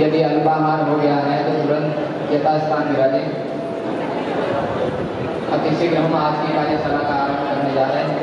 यदि अल्पाहार हो गया है तो तुरंत यथास्थान विराजें। अति शीघ्र हम आज की कार्यशाला का आरंभ करने जा रहे हैं।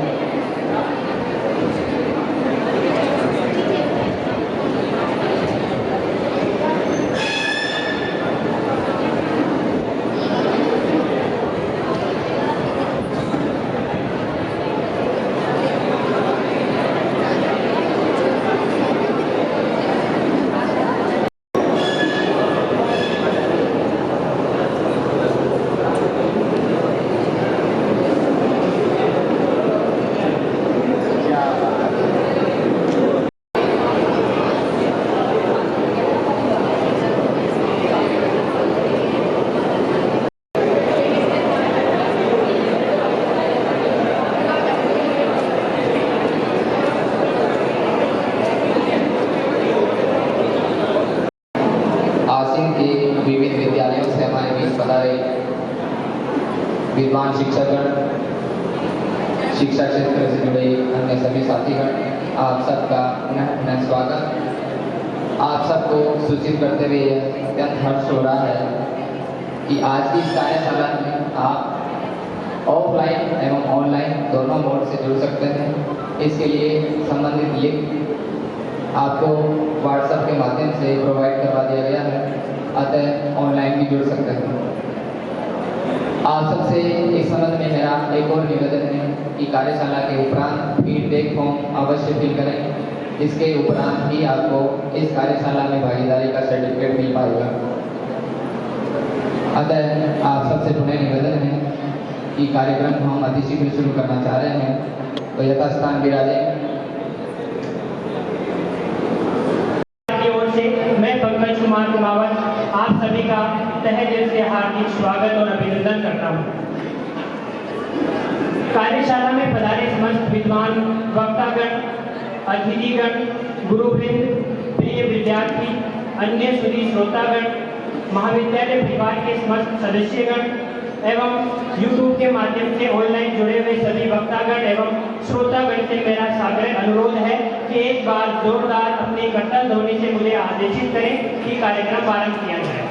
आसीन के विविध विद्यालयों से हमारे बीच पधारे विद्वान शिक्षकगण, शिक्षा क्षेत्र से जुड़े अन्य सभी साथीगण, आप सबका पुनः स्वागत। आप सबको सूचित करते हुए अत्यंत हर्ष हो रहा है कि आज की इस कार्यशाला में आप ऑफलाइन एवं ऑनलाइन दोनों मोड से जुड़ सकते हैं। इसके लिए संबंधित लिंक आपको व्हाट्सएप के माध्यम से प्रोवाइड करवा दिया गया है, अतः ऑनलाइन भी जुड़ सकते हैं। आप सबसे इस संबंध में मेरा एक और निवेदन है कि कार्यशाला के उपरांत फीडबैक फॉर्म अवश्य फिल करें। इसके उपरांत ही आपको इस कार्यशाला में भागीदारी का सर्टिफिकेट मिल पाएगा। अतः आप सबसे पुनः निवेदन है कि कार्यक्रम को हम अति शीघ्र शुरू करना चाह रहे हैं, तो यथास्थान विराजें। मैं पंकज कुमार कुमावत आप सभी का तहे दिल से हार्दिक स्वागत और अभिनंदन करता हूं। कार्यशाला में पधारे समस्त विद्वान वक्तागण, अतिथिगण, गुरुवृंद, प्रिय विद्यार्थी, अन्य सुधी श्रोतागण, महाविद्यालय परिवार के समस्त सदस्यगण एवं YouTube के माध्यम से ऑनलाइन जुड़े हुए सभी वक्तागण एवं श्रोतागण से मेरा सादर अनुरोध है कि एक बार जोरदार अपनी करतल ध्वनि से मुझे आदेशित करें कि कार्यक्रम आरंभ किया जाए।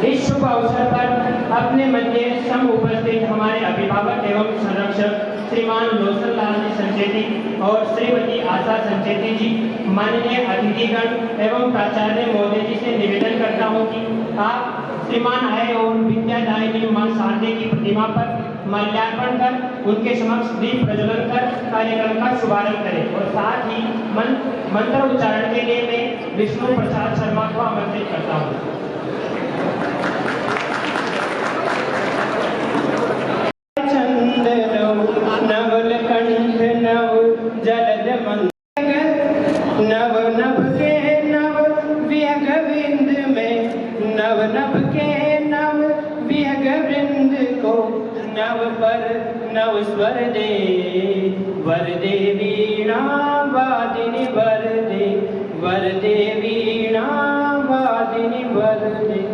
इस शुभ अवसर पर अपने मध्य सम उपस्थित हमारे अभिभावक एवं संरक्षक श्रीमान लोसन लाल जी संचेती और श्रीमती आशा संचेती जी, माननीय अतिथिगण एवं प्राचार्य महोदय जी से निवेदन करता हूं कि आप श्रीमान आए और विद्यादायिनी मां शारदे की प्रतिमा पर माल्यार्पण कर उनके समक्ष दीप प्रज्वलन कर कार्यक्रम का शुभारंभ करें और साथ ही मंत्र उच्चारण के लिए मैं विष्णु प्रसाद शर्मा को आमंत्रित करता हूँ। नवल कंठ नव जलद नव नभ के नव विहग वृंद में नव नभ के नव विहग वृंद को नव पर नव स्वर दे वर दे वीणा वादिनी वर दे वीणा वादिनी वर दे।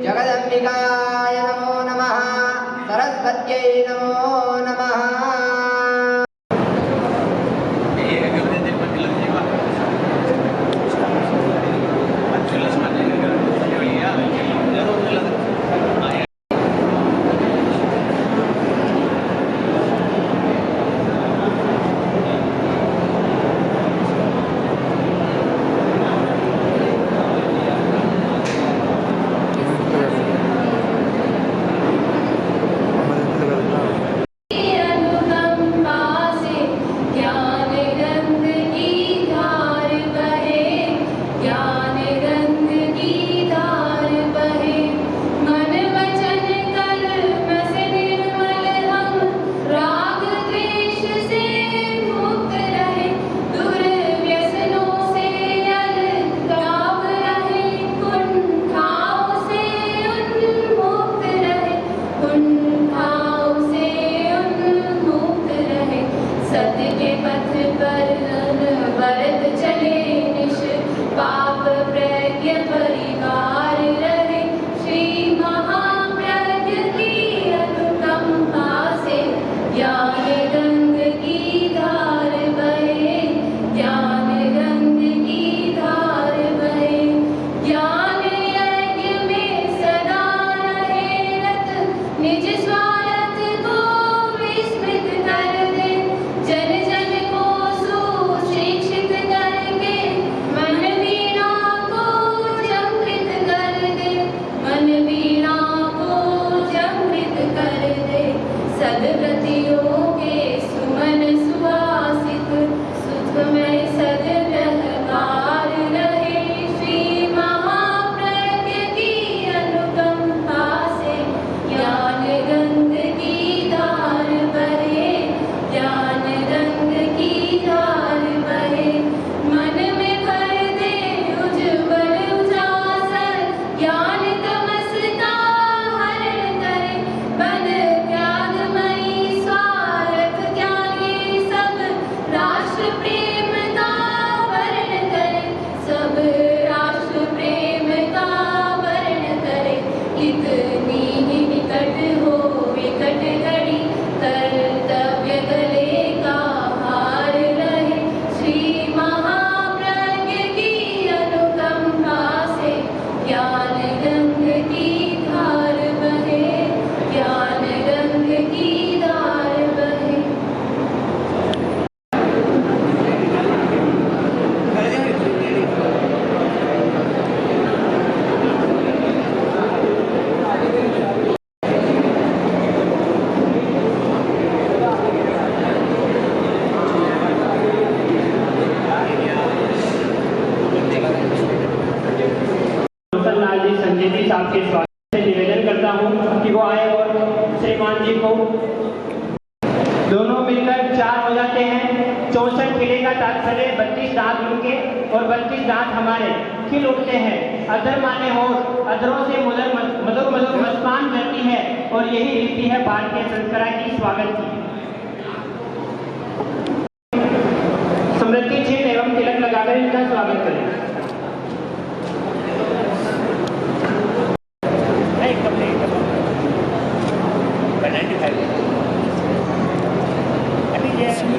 जगदम्बिकाय नमो नमः, सरस्वत्यै नमो नमः। सड़े 32 दांत उनके और 32 दांत हमारे खिल उठते हैं। अधर माने हो, अधरों से मधुर मधुर मधुर मुस्कान करती है और यही रीति है भारतीय संस्कृति की स्वागत की। स्मृति चिन्ह एवं तिलक लगाकर इनका स्वागत करें।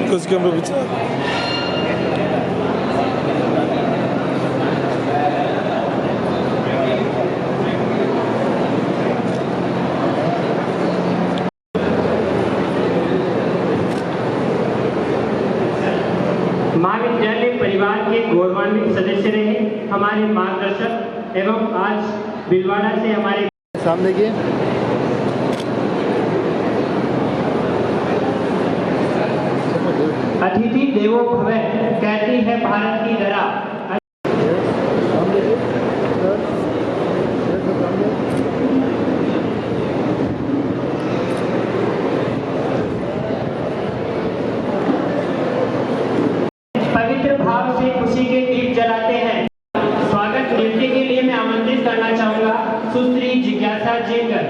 कुछ कैमरा पीछे महाविद्यालय परिवार के गौरवान्वित सदस्य रहे, हमारे मार्गदर्शक एवं आज भीलवाड़ा से हमारे सामने की अतिथि देवो भव कहती है भारत की धरा। पवित्र भाव से खुशी के दीप जलाते हैं। स्वागत नृत्य के लिए मैं आमंत्रित करना चाहूंगा सुश्री जिज्ञासा जिंगर।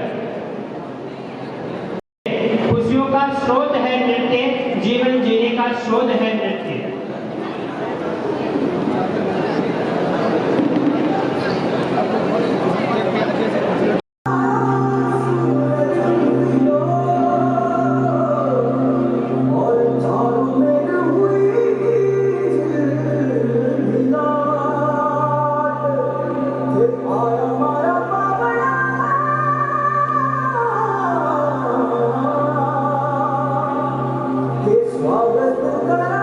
खुशियों का स्रोत है नृत्य, जीवन जीने का स्रोत है नृत्य। स्वागत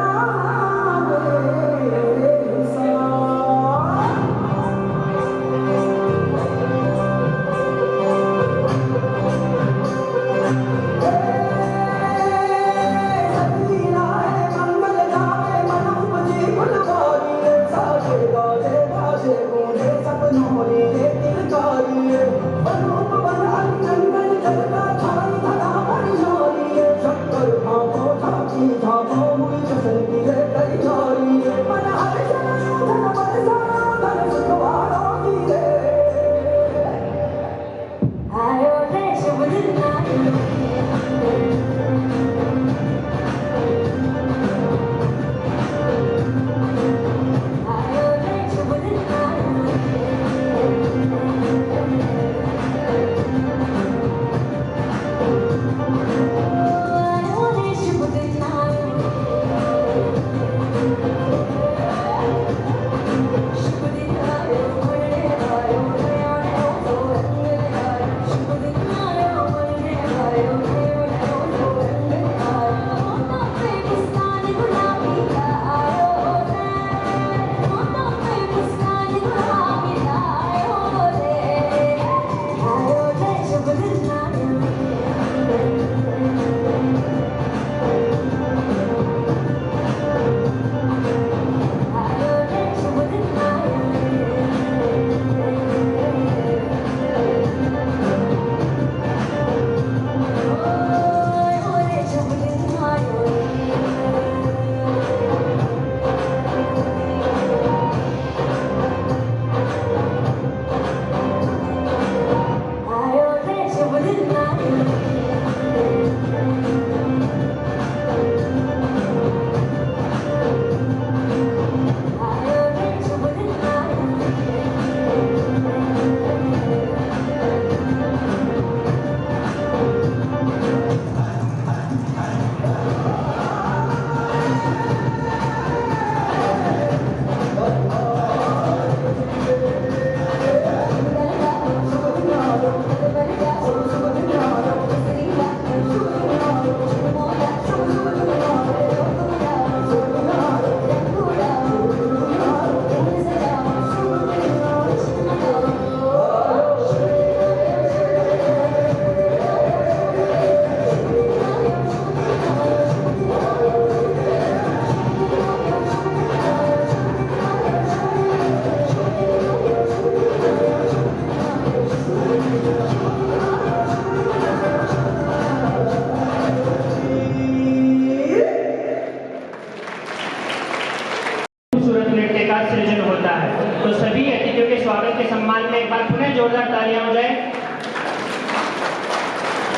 खूबसूरत नृत्य का सृजन होता है। तो सभी अतिथियों के स्वागत के सम्मान में एक बार पुनः जोरदार तालियां हो जाए।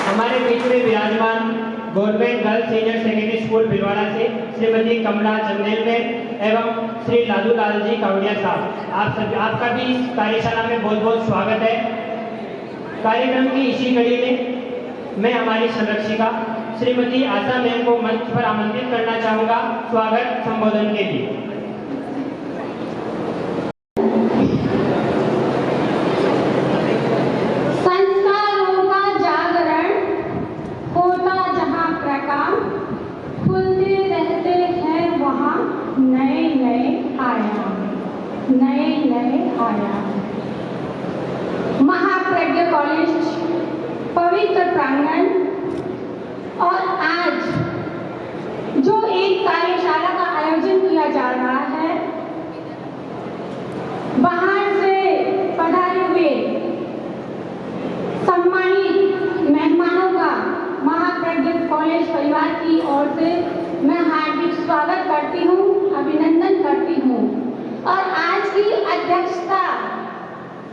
हमारे बीच में विराजमान government girls senior secondary school Bhilwara से श्रीमती कमला चंदेलकर एवं श्री लादू लाल जी कावड़िया साहब, आपका भी इस कार्यशाला में बहुत बहुत स्वागत है। कार्यक्रम की इसी कड़ी में मैं हमारी संरक्षिका श्रीमती आशा मैम को मंच पर आमंत्रित करना चाहूंगा स्वागत संबोधन के लिए। संस्कारों का जागरण होता जहाँ प्रकाश, खुलते रहते हैं वहाँ नए नए आयाम, नए नए आयाम। महाप्रज्ञ कॉलेज पवित्र प्रांगण और आज जो एक कार्यशाला का आयोजन किया जा रहा है, बाहर से पधारे हुए सम्मानित मेहमानों का महाप्रज्ञ कॉलेज परिवार की ओर से मैं हार्दिक स्वागत करती हूँ, अभिनंदन करती हूँ। और आज की अध्यक्षता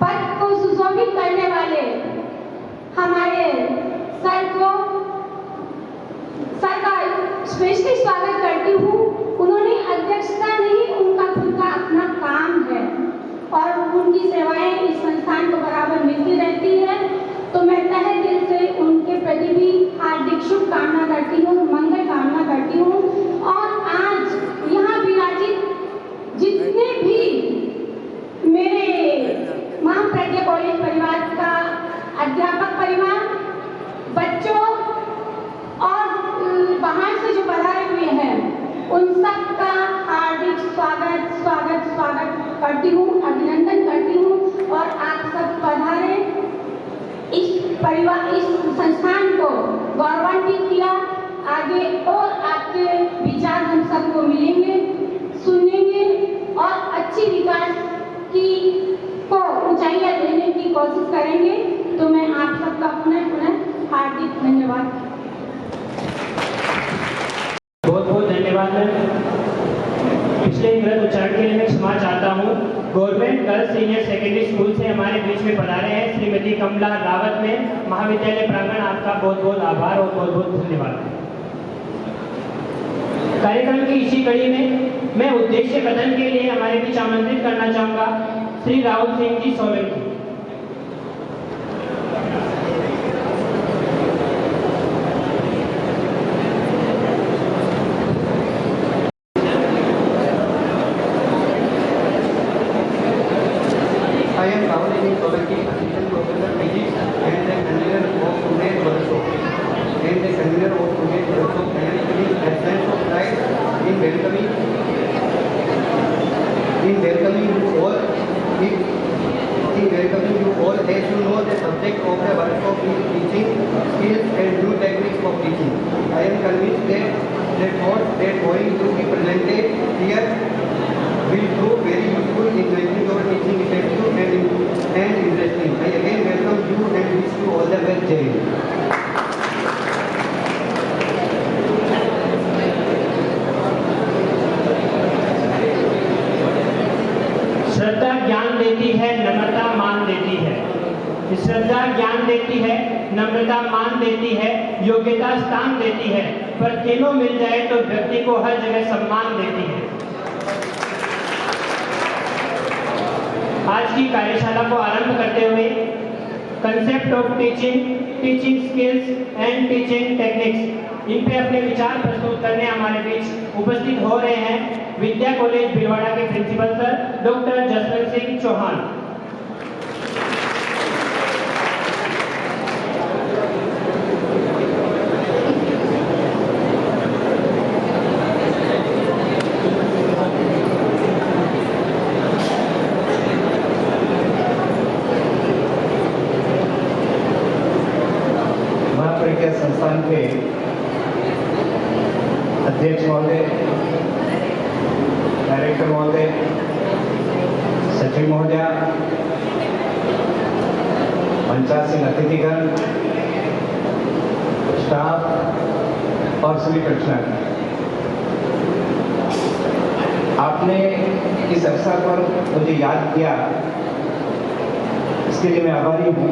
पद को सुशोभित करने वाले हमारे सर का स्पेशली स्वागत करती हूँ। उन्होंने अध्यक्षता नहीं, उनका खुद का अपना काम है और उनकी सेवाएं इस संस्थान को बराबर मिलती रहती है। तो मैं तहे दिल से उनके प्रति भी हार्दिक शुभकामना करती हूँ, मंगल कामना करती हूँ। और आज यहाँ विराजित जितने भी मेरे महाप्रज्ञ कॉलेज परिवार का अध्यापक परिवार, बच्चों और बाहर से जो पधारे हुए हैं, उन सब का हार्दिक स्वागत स्वागत स्वागत करती हूँ, अभिनंदन करती हूँ। और आप सब पधारे, इस परिवार, इस संस्थान को गौरवान्वित किया। आगे और आपके विचार हम सबको मिलेंगे, सुनेंगे और अच्छी विकास की को ऊंचाइयां देने की कोशिश करेंगे। तो मैं आप सबका पुनः पुनः हार्दिक धन्यवाद। बहुत बहुत धन्यवाद मैम। पिछले गलत उच्चारण के लिए मैं क्षमा चाहता हूँ। Government girls senior secondary school से हमारे बीच में पधारे हैं श्रीमती कमला रावत में महाविद्यालय प्रांगण, आपका बहुत बहुत आभार और बहुत बहुत धन्यवाद। कार्यक्रम की इसी कड़ी में मैं उद्देश्य कथन के लिए हमारे बीच आमंत्रित करना चाहूंगा Shri Rahul Singh ji Solanki. I am Rahul Singh Solanki, Assistant Professor Physics and the convener of today's workshop. And the convener of today's workshop, I am feeling a sense of pride in welcoming you all. In welcoming you all, as you know, the subject of the workshop is teaching skills and new techniques of teaching. I am convinced that the thoughts that going to be presented here will prove very useful in making your teaching effective and interesting. I again welcome you and wish you all the best. Jai Hind. श्रद्धा ज्ञान देती है, नम्रता मान देती है। श्रद्धा ज्ञान देती है, नम्रता मान देती है, योग्यता स्थान देती है, पर तीनों मिल जाए तो व्यक्ति को हर जगह सम्मान देती है। आज की कार्यशाला को आरंभ करते हुए concept of teaching, teaching skills and teaching techniques, इन पे अपने विचार प्रस्तुत करने हमारे बीच उपस्थित हो रहे हैं विद्या कॉलेज भिलवाड़ा के principal sir doctor Jaswant Singh Chauhan. Mahapragya संस्थान के अध्यक्ष महोदय, डायरेक्टर महोदय, सचिव महोदय, मंचासीन अतिथिगण, स्टाफ और सभी प्रश्न, आप आपने इस अवसर पर मुझे याद किया, इसके लिए मैं आभारी हूँ।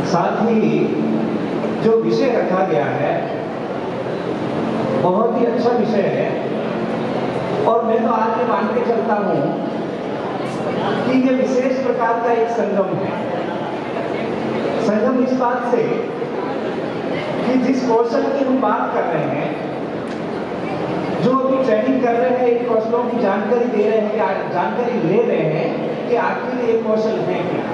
साथ ही जो विषय रखा गया है बहुत ही अच्छा विषय है, और मैं तो आज ये मान के चलता हूँ कि ये विशेष प्रकार का एक संगम है। संगम इस बात से कि जिस कौशल की हम बात कर रहे हैं, जो अभी ट्रेनिंग कर रहे हैं, इन कौशलों की जानकारी दे रहे हैं, या जानकारी ले रहे हैं कि आखिर ये कौशल है क्या।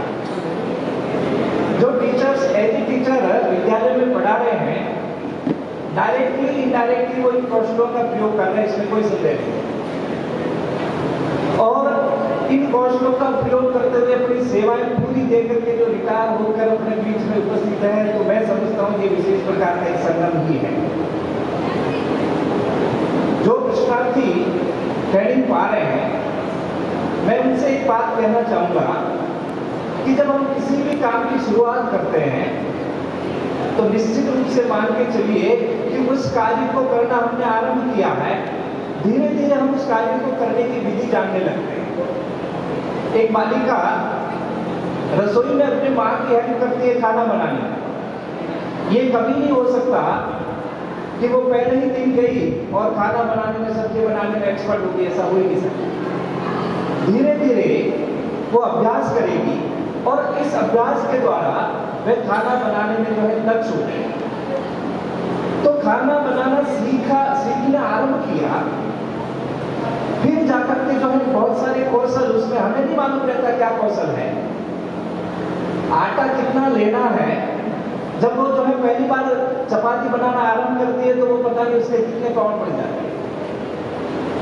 जो टीचर्स एज ए टीचर विद्यालय में पढ़ा रहे हैं, डायरेक्टली इनडायरेक्टली वो इन कौशलों का प्रयोग कर रहे हैं, इसमें कोई संदेह नहीं। और इन कौशलों का प्रयोग करते हुए अपनी सेवाएं पूरी देकर के जो रिटायर होकर अपने बीच में उपस्थित है, तो मैं समझता हूँ ये विशेष प्रकार का एक संगम ही है। जो प्रशिक्षणार्थी ट्रेनिंग पा रहे हैं, मैं उनसे एक बात कहना चाहूंगा कि जब हम किसी भी काम की शुरुआत करते हैं तो निश्चित रूप से मान के चलिए कि उस कार्य को करना हमने आरंभ किया है, धीरे धीरे हम उस कार्य को करने की विधि जानने लगते हैं। एक बालिका रसोई में अपनी मां की हेल्प करती है खाना बनाने। ये कभी नहीं हो सकता कि वो पहले ही दिन गई और खाना बनाने में, सब्जी बनाने में एक्सपर्ट होगी, ऐसा हो ही नहीं सकता। धीरे धीरे वो अभ्यास करेगी और इस अभ्यास के द्वारा वह खाना बनाने में जो है दक्ष हो गई। तो खाना बनाना सीखना आरंभ किया, फिर जाकर के जो है बहुत सारे कौशल, उसमें हमें नहीं मालूम रहता क्या कौशल है। आटा कितना लेना है, जब वो जो है पहली बार चपाती बनाना आरंभ करती है तो वो पता नहीं उसके कितने पाउंड पड़ जाते हैं।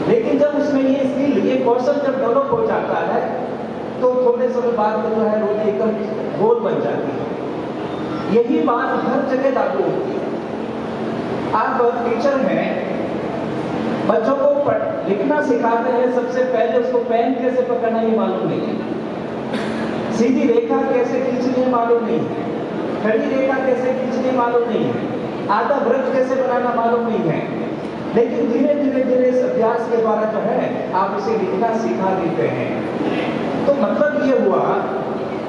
लेकिन जब उसमें ये स्किल, ये कौशल जब डेवलप हो जाता है तो थोड़े समय बाद में जो है रोटी एकदम गोल बन जाती है। यही बात हर जगह लागू होती है। आप टीचर हैं, बच्चों को लिखना सिखाते हैं, सबसे पहले उसको पेन कैसे पकड़ना ये मालूम नहीं है, सीधी रेखा कैसे खींचनी है मालूम नहीं है, खड़ी रेखा कैसे खींचनी मालूम नहीं है, आधा वृत्त कैसे बनाना मालूम नहीं है। लेकिन धीरे धीरे इस अभ्यास के द्वारा जो है आप उसे लिखना सिखा देते हैं। तो मतलब ये हुआ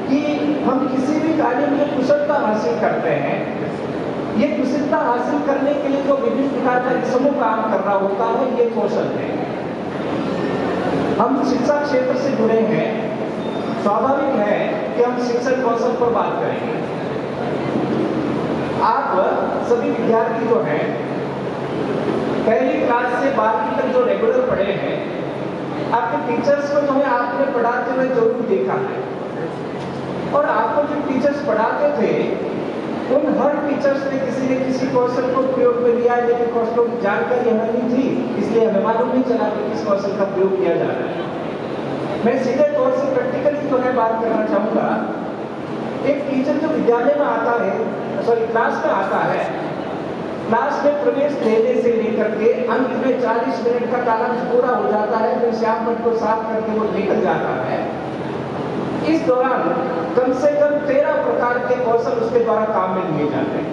कि हम किसी भी कार्य में कुशलता हासिल करते हैं। ये कुशलता हासिल करने के लिए जो विभिन्न प्रकार का समूह काम कर रहा होता है, ये कौशल है। हम शिक्षा क्षेत्र से जुड़े हैं, स्वाभाविक है कि हम शिक्षण कौशल पर बात करेंगे। आप सभी विद्यार्थी जो हैं, पहली क्लास से 12वीं तक जो रेगुलर पढ़े हैं, आपके टीचर्स को जो है आपने पढ़ाते हुए जरूर देखा है। और आपको जो टीचर्स पढ़ाते थे, उन हर टीचर्स ने किसी न किसी कौशल को प्रयोग में लिया, लेकिन कौशलों की जानकारी हमें नहीं थी, इसलिए हमें मालूम नहीं चला कि किस कौशल का प्रयोग किया जा रहा है। मैं सीधे तौर से प्रैक्टिकली जो है बात करना चाहूंगा। एक टीचर जो विद्यालय में आता है, क्लास में आता है, क्लास में प्रवेश लेने से लेकर के अंत में 40 मिनट का कालांश पूरा हो जाता है, फिर श्यामपट को साफ करके वो निकल जाता है। इस दौरान कम से कम 13 प्रकार के कौशल उसके द्वारा काम में लिए जाते हैं।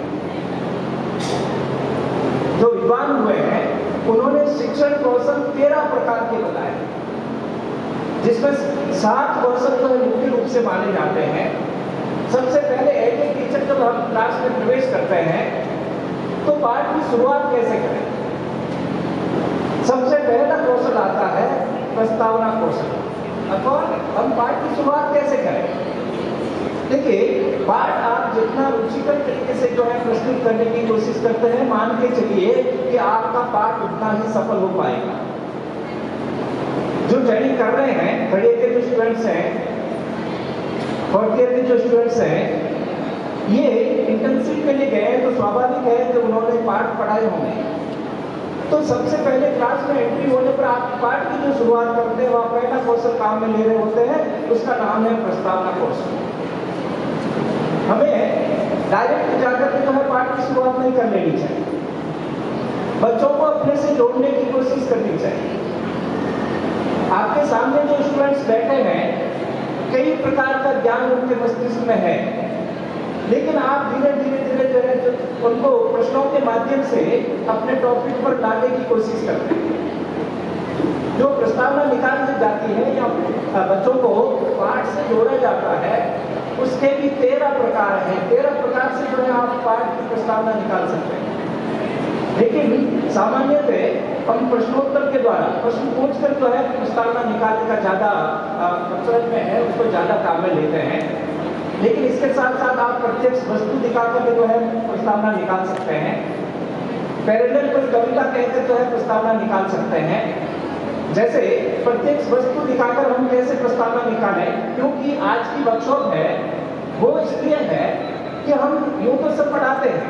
जो विद्वान हुए हैं उन्होंने शिक्षण कौशल 13 प्रकार के बताए, जिसमें 7 कौशल जो है मुख्य रूप से माने जाते हैं। सबसे पहले एक टीचर जब हम क्लास में प्रवेश करते हैं तो पाठ की शुरुआत कैसे करें। सबसे पहला कौशल आता है प्रस्तावना कौशल, अथवा हम पाठ की शुरुआत कैसे करें। देखिए, पाठ आप जितना रुचिकर तरीके से जो है प्रस्तुत करने की कोशिश करते हैं, मान के चलिए कि आपका पाठ उतना ही सफल हो पाएगा। जो ट्रेनिंग कर रहे हैं, थर्ड ईयर के जो स्टूडेंट्स हैं, फोर्थ ईयर के जो स्टूडेंट्स हैं, ये इंटर्नशिप के लिए गए हैं, तो स्वाभाविक है कि उन्होंने पाठ पढ़ाए होंगे। तो सबसे पहले क्लास में एंट्री होने पर आप पाठ की जो शुरुआत करते हैं, वह पहला कौशल काम में ले रहे होते हैं, उसका नाम है प्रस्तावना कौशल। हमें डायरेक्ट जाकर के जो है पाठ की शुरुआत नहीं कर लेनी चाहिए, बच्चों को अपने से जोड़ने की कोशिश करनी चाहिए। आपके सामने जो स्टूडेंट्स बैठे हैं, कई प्रकार का ज्ञान उनके मस्तिष्क में है, लेकिन आप धीरे धीरे जो है उनको प्रश्नों के माध्यम से अपने टॉपिक पर लाने की कोशिश करते हैं। जो प्रस्तावना निकाली जाती है या बच्चों को पाठ से जोड़ा जाता है, उसके भी 13 प्रकार हैं। 13 प्रकार से जो है आप पाठ की प्रस्तावना निकाल सकते हैं। लेकिन सामान्यतः हम प्रश्नोत्तर के द्वारा प्रश्न पूछकर जो है प्रस्तावना निकालने का ज़्यादा कसरत में है, उसको ज़्यादा काम में लेते हैं। लेकिन इसके साथ साथ आप प्रत्यक्ष वस्तु दिखाकर जो है प्रस्तावना निकाल सकते हैं। पैरेलल कोई कविता कहकर जो है प्रस्तावना निकाल सकते हैं। जैसे प्रत्यक्ष वस्तु दिखाकर हम कैसे प्रस्तावना निकालें, क्योंकि आज की वर्कशॉप है वो इसलिए है कि हम यूं तो सब पढ़ाते हैं,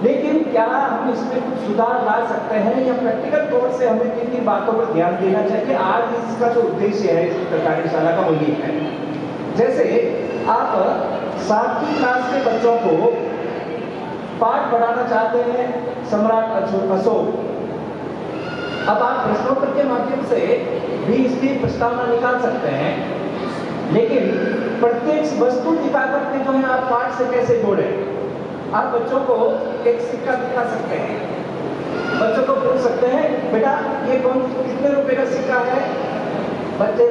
लेकिन क्या हम इसमें कुछ सुधार ला सकते हैं या प्रैक्टिकल तौर से हमें किन किन बातों पर ध्यान देना चाहिए। आज इसका जो उद्देश्य है इस कार्यशाला का वो ये है। जैसे आप 7वीं क्लास के बच्चों को पाठ पढ़ाना चाहते हैं सम्राट अशोक। अब आप प्रश्नोत्तर के माध्यम से भी इसकी प्रस्तावना निकाल सकते हैं, लेकिन प्रत्यक्ष वस्तु दिखाकर के जो है आप पाठ से कैसे जोड़ें। आप बच्चों को एक सिक्का दिखा सकते हैं, बच्चों को पूछ सकते हैं बेटा ये कितने रुपए का सिक्का है। बच्चे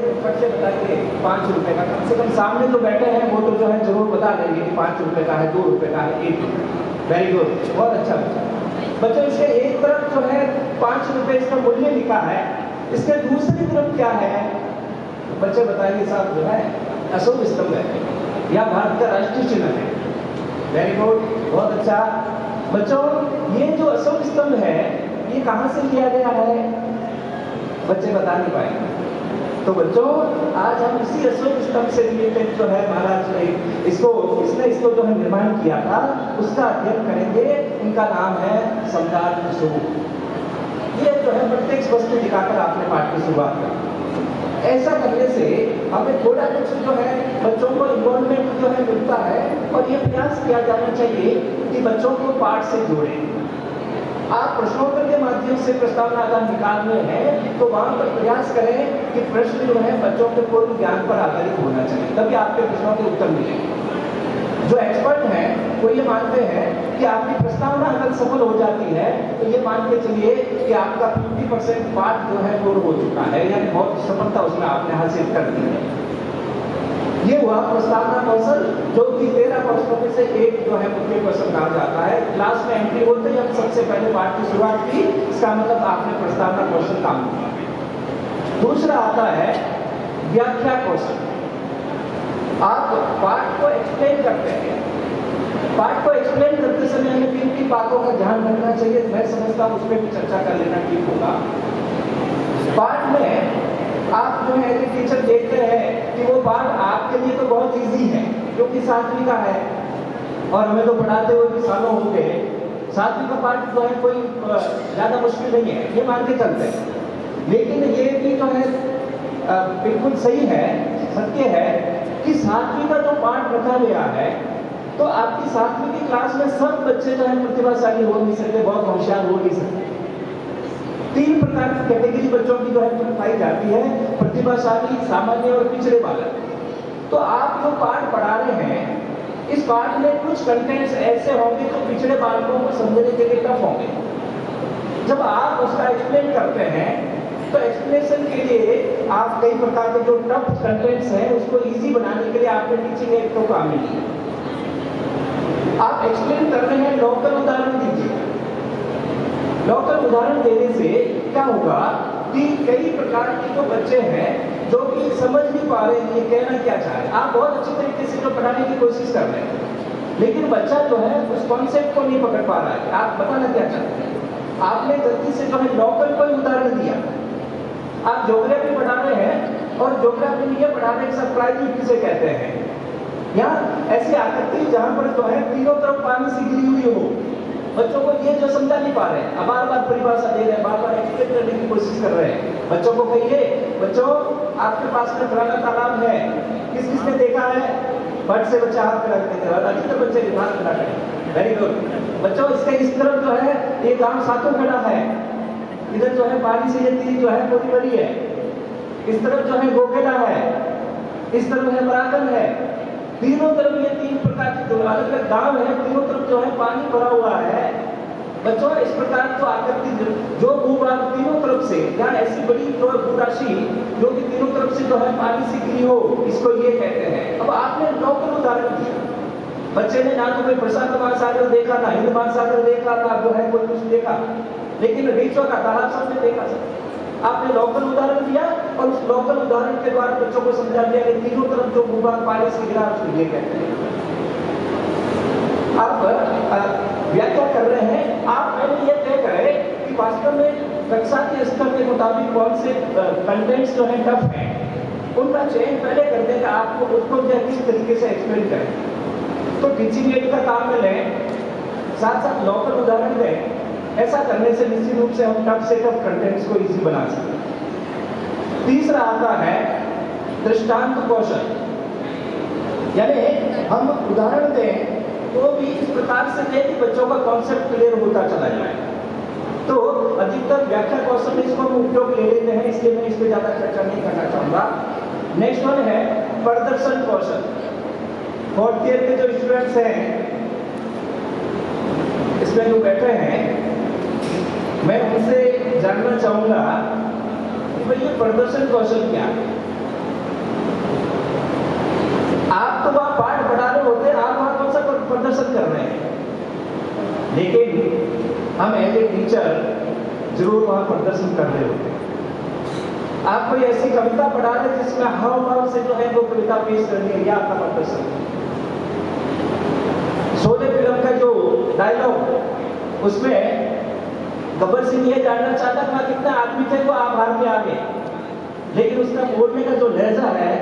बताएंगे 5 रुपए का। कम से कम सामने जो बैठे हैं वो तो जो है जरूर बता देंगे कि 5 रुपए का है, 2 रुपए का है, 1 रुपए। वेरी गुड, बहुत अच्छा बच्चों। इसके एक तरफ जो है 5 रुपए इसका मूल्य लिखा है, इसके दूसरी तरफ क्या है बच्चे बताएंगे साहब जो है अशोक स्तंभ है या भारत का राष्ट्रीय चिन्ह है। वेरी गुड, बहुत अच्छा बच्चों। ये जो अशोक स्तंभ है ये कहां से लिया गया है, बच्चे बता नहीं पाएंगे। तो बच्चों आज हम इसी अशोक स्तंभ से रिलेटेड जो है महाराज ने इसने इसको जो है निर्माण किया था, उसका अध्ययन करेंगे। उनका नाम है सम्राट अशोक। ये जो है प्रत्यक्ष वस्तु दिखाकर आपने पाठ की शुरुआत की। ऐसा करने से हमें थोड़ा कुछ जो है बच्चों को इन्वॉल्वमेंट जो है मिलता है, और ये प्रयास किया जाना चाहिए कि बच्चों को पाठ से जोड़ें। आप प्रश्नोत्तर के माध्यम से प्रस्तावना अगर निकालने हैं तो वहां पर प्रयास करें कि प्रश्न जो है बच्चों के पूर्ण ज्ञान पर आधारित होना चाहिए, तभी आपके प्रश्नों के उत्तर मिलेंगे। जो एक्सपर्ट हैं वो ये मानते हैं कि आपकी प्रस्तावना अगर सफल हो जाती है तो ये मान के चलिए कि आपका 50% पाठ जो है पूर्ण हो चुका है, यानी बहुत सफलता उसमें आपने हासिल कर दी है। ये हुआ प्रस्तावना कौशल, जो कि 13 कौशलों में से एक जो है मुख्य कौशल कहा जाता है। क्लास में एंट्री होते ही हम सबसे पहले पाठ की शुरुआत की, इसका मतलब आपने प्रस्तावना कौशल काम किया। दूसरा आता है व्याख्या कौशल। आप पाठ को एक्सप्लेन करते हैं, पाठ को एक्सप्लेन करते समय हमें किन बातों का ध्यान रखना चाहिए, मैं समझता हूँ उस पर भी चर्चा कर लेना ठीक होगा। पाठ में आप जो है टीचर देखते हैं कि वो पाठ आपके लिए तो बहुत इजी है क्योंकि 7वीं का है, और हमें तो पढ़ाते हुए भी सालों हो गए। 7वीं का पाठ जो है कोई ज़्यादा मुश्किल नहीं है, ये मान के चलते हैं। लेकिन ये भी जो है बिल्कुल सही है, सत्य है कि 7वीं का जो पाठ रखा गया है तो आपकी 7वीं की क्लास में सब बच्चे जो है प्रतिभाशाली हो नहीं सकते, बहुत होशियार हो नहीं सकते। 3 प्रकार की कैटेगरी बच्चों की जो है पाई जाती है, प्रतिभाशाली, सामान्य और पिछड़े बालक। तो आप जो पाठ पढ़ा रहे हैं, इस पाठ में कुछ कंटेंट्स ऐसे होंगे जो पिछड़े बालकों को समझने के लिए टफ होंगे। जब आप उसका एक्सप्लेन करते हैं तो एक्सप्लेनेशन के लिए आप कई प्रकार के जो टफ कंटेंट्स हैं उसको इजी बनाने के लिए आपने टीचिंग एड को काम में लिया। आप एक्सप्लेन कर रहे हैं, लोकल उदाहरण दीजिए। लोकल उदाहरण देने से क्या होगा कि कई प्रकार के जो बच्चे हैं जो कि समझ नहीं पा रहे हैं ये कहना क्या चाह रहे हैं। आप बहुत अच्छी तरीके से जो पढ़ाने की कोशिश कर रहे हैं, लेकिन बच्चा जो है उस कॉन्सेप्ट को नहीं पकड़ पा रहा है आप बताना क्या चाहते हैं। आपने गलती से जो है लोकल कोई उदाहरण दिया। आप ज्योग्राफी पढ़ा रहे हैं और ज्योग्राफी में ये पढ़ा रहे हैं सरप्राइजिंग किसे कहते हैं, या ऐसी आकृति जहां पर जो है तीनों तरफ पानी से घिरी हुई हो। बच्चों को ये जो समझा नहीं पा रहे हैं, अब बार-बार परिभाषा दे रहे हैं, बार-बार एक्सप्लेन करने की कोशिश कर रहे हैं। बच्चों को कहिए, बच्चों आपके पास में फलाना तालाब है, किस किसने देखा है? फट से बच्चा हाथ खड़ा करते हैं, अधिकतर बच्चे हाथ खड़ा करें। वेरी गुड बच्चों। इसके इस तरफ जो है ये गांव सातों खड़ा है, इधर जो है पानी से ये तीर जो है पूरी बड़ी है, इस तरफ जो है गोकेला है, इस तरफ है मराकन है। तीनों तरफ ये 3 प्रकार के जो अलग अलग गांव है, तीनों तरफ जो है पानी भरा हुआ है। बच्चों इस प्रकार तो आकृति जो भूभाग तीनों तरफ से या ऐसी बड़ी भूराशि जो कि तीनों तरफ से जो है पानी से घिरी हो, इसको ये कहते हैं। अब आपने लोकल उदाहरण दिया, बच्चे ने ना तो कोई प्रशांत महासागर देखा, ना हिंद महासागर देखा, ना जो है कोई कुछ देखा, लेकिन रीचो का तालाब सबने देखा। आपने लोकल उदाहरण दिया और उस लोकल उदाहरण के द्वारा बच्चों को समझा दिया कि तीनों तरफ जो भूभाग पानी से घिरा उसको ये कहते हैं। आप व्याख्या कर रहे हैं, आप पहले ये तय करें कि वास्तव में कक्षा के स्तर के मुताबिक कौन से कंटेंट्स जो है टफ है, उनका चयन पहले कर देगा। आपको उसको जो किस तरीके से एक्सप्लेन करें, तो टीचिंग एड का काम में लें, साथ साथ लोकल उदाहरण दें। ऐसा करने से निश्चित रूप से हम टफ से टफ कंटेंट्स को इजी बना सकते हैं। तीसरा आता है दृष्टांत कौशल, यानी हम उदाहरण दें तो भी इस प्रकार से दें कि बच्चों का कॉन्सेप्ट क्लियर होता चला जाए। तो अधिकतर व्याख्या कौशल में इसको हम उपयोग ले लेते हैं, इसलिए मैं इस पर ज्यादा चर्चा नहीं करना चाहूंगा। नेक्स्ट वन है प्रदर्शन कौशल। फोर्थ ईयर के जो स्टूडेंट्स हैं इसमें जो बैठे हैं, मैं उनसे जानना चाहूंगा कि भाई ये प्रदर्शन कौशल क्या है। आप तो वहां पाठ पढ़ा रहे होते हैं, आप वहां कौन सा प्रदर्शन कर रहे हैं, लेकिन हम एज ए टीचर जरूर वहां प्रदर्शन कर रहे होते हैं। आप कोई ऐसी कविता पढ़ा रहे हैं जिसमें हाव भाव से जो है वो कविता पेश करनी है, यह आपका प्रदर्शन। शोले फिल्म का जो डायलॉग, उसमें गब्बर सिंह ये जानना चाहता था कितने आदमी थे वो आभार में आ गए, लेकिन उसका बोलने का जो लहजा है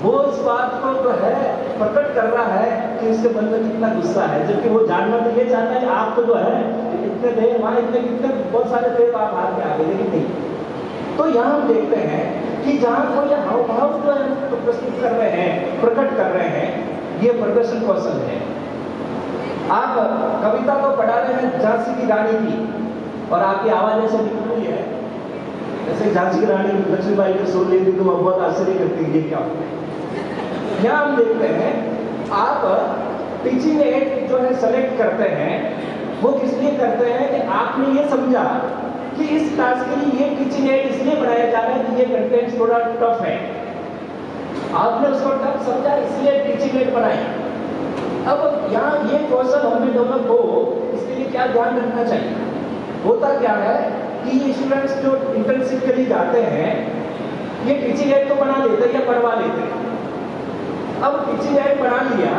वो इस बात को जो है प्रकट कर रहा है कि उसके मन में कितना गुस्सा है, जबकि वो जानना तो ये चाहता है आप तो जो है इतने देर वहां इतने कितने बहुत सारे थे आभार में आ गए, लेकिन नहीं। तो यहाँ हम देखते हैं कि जहाँ कोई हाव भाव जो है प्रस्तुत कर रहे हैं, प्रकट कर रहे हैं, ये प्रदर्शन कौशल है। आप कविता को पढ़ा रहे हैं झांसी की रानी की, और आपकी आवाज ऐसे निकल रही है जैसे झांसी की रानी लक्ष्मीबाई के सुर लेती तो बहुत आश्चर्य करती है ये क्या होता है। यहाँ हम देखते हैं आप टीचिंग एड जो है सेलेक्ट करते हैं, वो किस लिए करते हैं कि आपने ये समझा कि इस क्लास के लिए ये टीचिंग एड इसलिए बनाया जा रहा है कि ये कंटेंट थोड़ा टफ है। आपने उसको टफ समझा इसलिए टीचिंग एड बनाई। अब यहाँ ये कौशल हमें डेवलप हो, इसके लिए क्या ध्यान रखना चाहिए। होता क्या है कि ये स्टूडेंट्स जो इंटर्नशिप के लिए जाते हैं, ये टीचिंग एड तो बना लेते हैं या पढ़वा लेते हैं। अब टीचिंग एड बना लिया,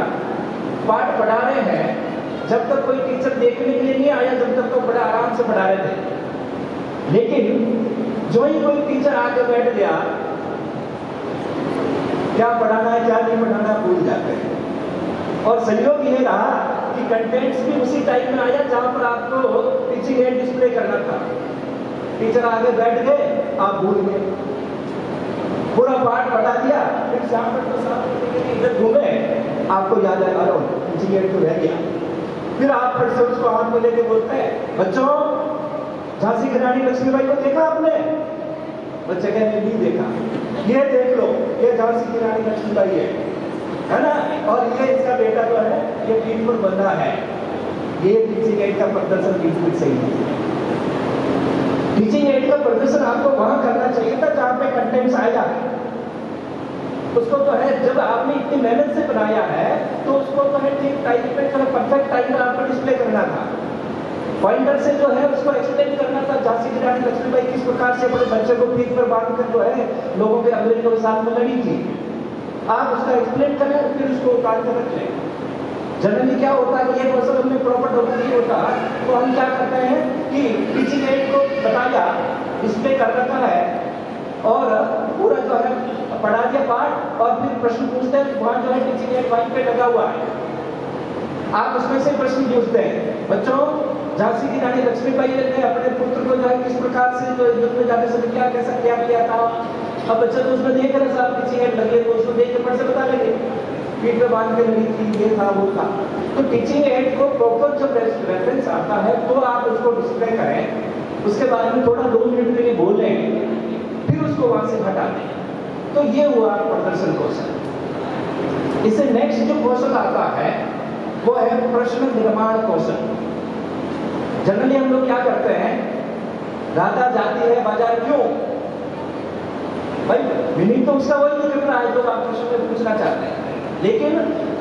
पाठ पढ़ा रहे हैं, जब तक कोई टीचर देखने के लिए नहीं आया जब तक तो बड़ा आराम से पढ़ा रहे थे, लेकिन जो ही कोई टीचर आके बैठ गया, क्या पढ़ाना है क्या नहीं पढ़ाना भूल जाते हैं। और सहयोग ये रहा कि कंटेंट्स भी उसी टाइम में आया जहां पर आपको टीचिंग एड डिस्प्ले करना था। टीचर आगे बैठ गए, आप भूल गए, पूरा पाठ पढ़ा दिया, फिर शाम तक तो इधर घूमे, आपको याद आया टीचिंग एड तो रह गया। फिर आप फिर से उसको हाथ में लेके बोलते हैं बच्चों झांसी की रानी लक्ष्मीबाई को देखा आपने? बच्चे कहते नहीं देखा। ये देख लो, ये झांसी की रानी लक्ष्मीबाई है ना, और ये इसका बेटा जो है ये पीठ पर बंधा है। ये टीचिंग एड का प्रदर्शन बिल्कुल सही है। टीचिंग एड का प्रदर्शन आपको वहां करना चाहिए था जहां पे कंटेंट्स आया। उसको तो है जब आपने इतनी मेहनत से बनाया है तो उसको तो है ठीक टाइम पे परफेक्ट टाइम में आपको डिस्प्ले करना था। पॉइंटर से जो है उसको एक्सप्लेन करना था, झांसी की रानी लक्ष्मीबाई किस प्रकार से अपने बच्चे को पीठ पर बांध कर जो है लोगों के अंग्रेजों के साथ में लड़ी थी। आप उसका एक्सप्लेन करें फिर उसको उतार कर रख लें। जनरली क्या होता है कि ये क्वेश्चन हमें प्रॉपर डॉक्यूमेंट नहीं होता, तो हम क्या करते हैं कि टीचिंग एड को बताया, डिस्प्ले कर रखा है और पूरा जो है पढ़ा दिया पाठ, और फिर प्रश्न पूछते हैं। वहां जो है टीचिंग एड वहीं पे लगा हुआ है, आप उसमें से प्रश्न पूछते हैं बच्चों झांसी की रानी लक्ष्मीबाई ने अपने पुत्र को जो है किस प्रकार से जो युद्ध में जाने से क्या कैसा क्या किया था। अब बच्चा तो उसमें देख रहे साहब टीचिंग एड लगे तो उसको देख के पढ़ से बता लेंगे पीठ पे बांध के लगी थी, ये था वो था। तो टीचिंग एड को प्रॉपर जब रेफरेंस आता है तो आप उसको डिस्प्ले करें, उसके बारे में थोड़ा 2 मिनट के लिए बोलें, फिर उसको वहां से हटा दें। तो ये हुआ प्रदर्शन कौशल। इससे नेक्स्ट जो कौशल आता है वो है प्रश्न निर्माण कौशल। जनरली हम लोग क्या करते हैं, राधा जाती है बाजार क्यों? भाई मीनिंग तो उसका वही निकल रहा है जो आप प्रश्न में पूछना चाहते हैं, लेकिन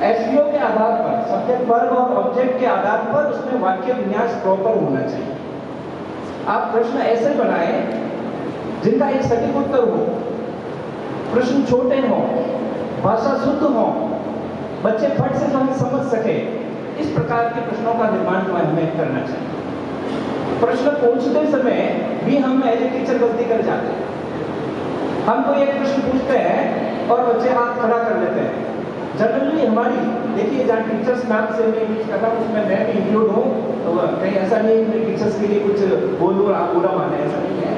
एसवीओ के आधार पर, सब्जेक्ट वर्ब और ऑब्जेक्ट के आधार पर उसमें वाक्य विन्यास प्रॉपर होना चाहिए। आप प्रश्न ऐसे बनाएं जिनका एक सटीक उत्तर हो, प्रश्न छोटे हों, भाषा शुद्ध हो, बच्चे फट से हमें समझ सके, इस प्रकार के प्रश्नों का निर्माण जो है हमें करना चाहिए। प्रश्न पूछते समय भी हम एज ए टीचर गलती कर जाते हैं। हम कोई एक प्रश्न पूछते हैं और बच्चे हाथ खड़ा कर लेते हैं। जनरली हमारी, देखिए जहाँ टीचर्स नाम से मैं यूज कर रहा हूँ उसमें मैं भी इंक्लूड हूँ, तो कहीं ऐसा नहीं है कि टीचर्स के लिए कुछ बोलूँ आप बुरा माने, ऐसा नहीं है।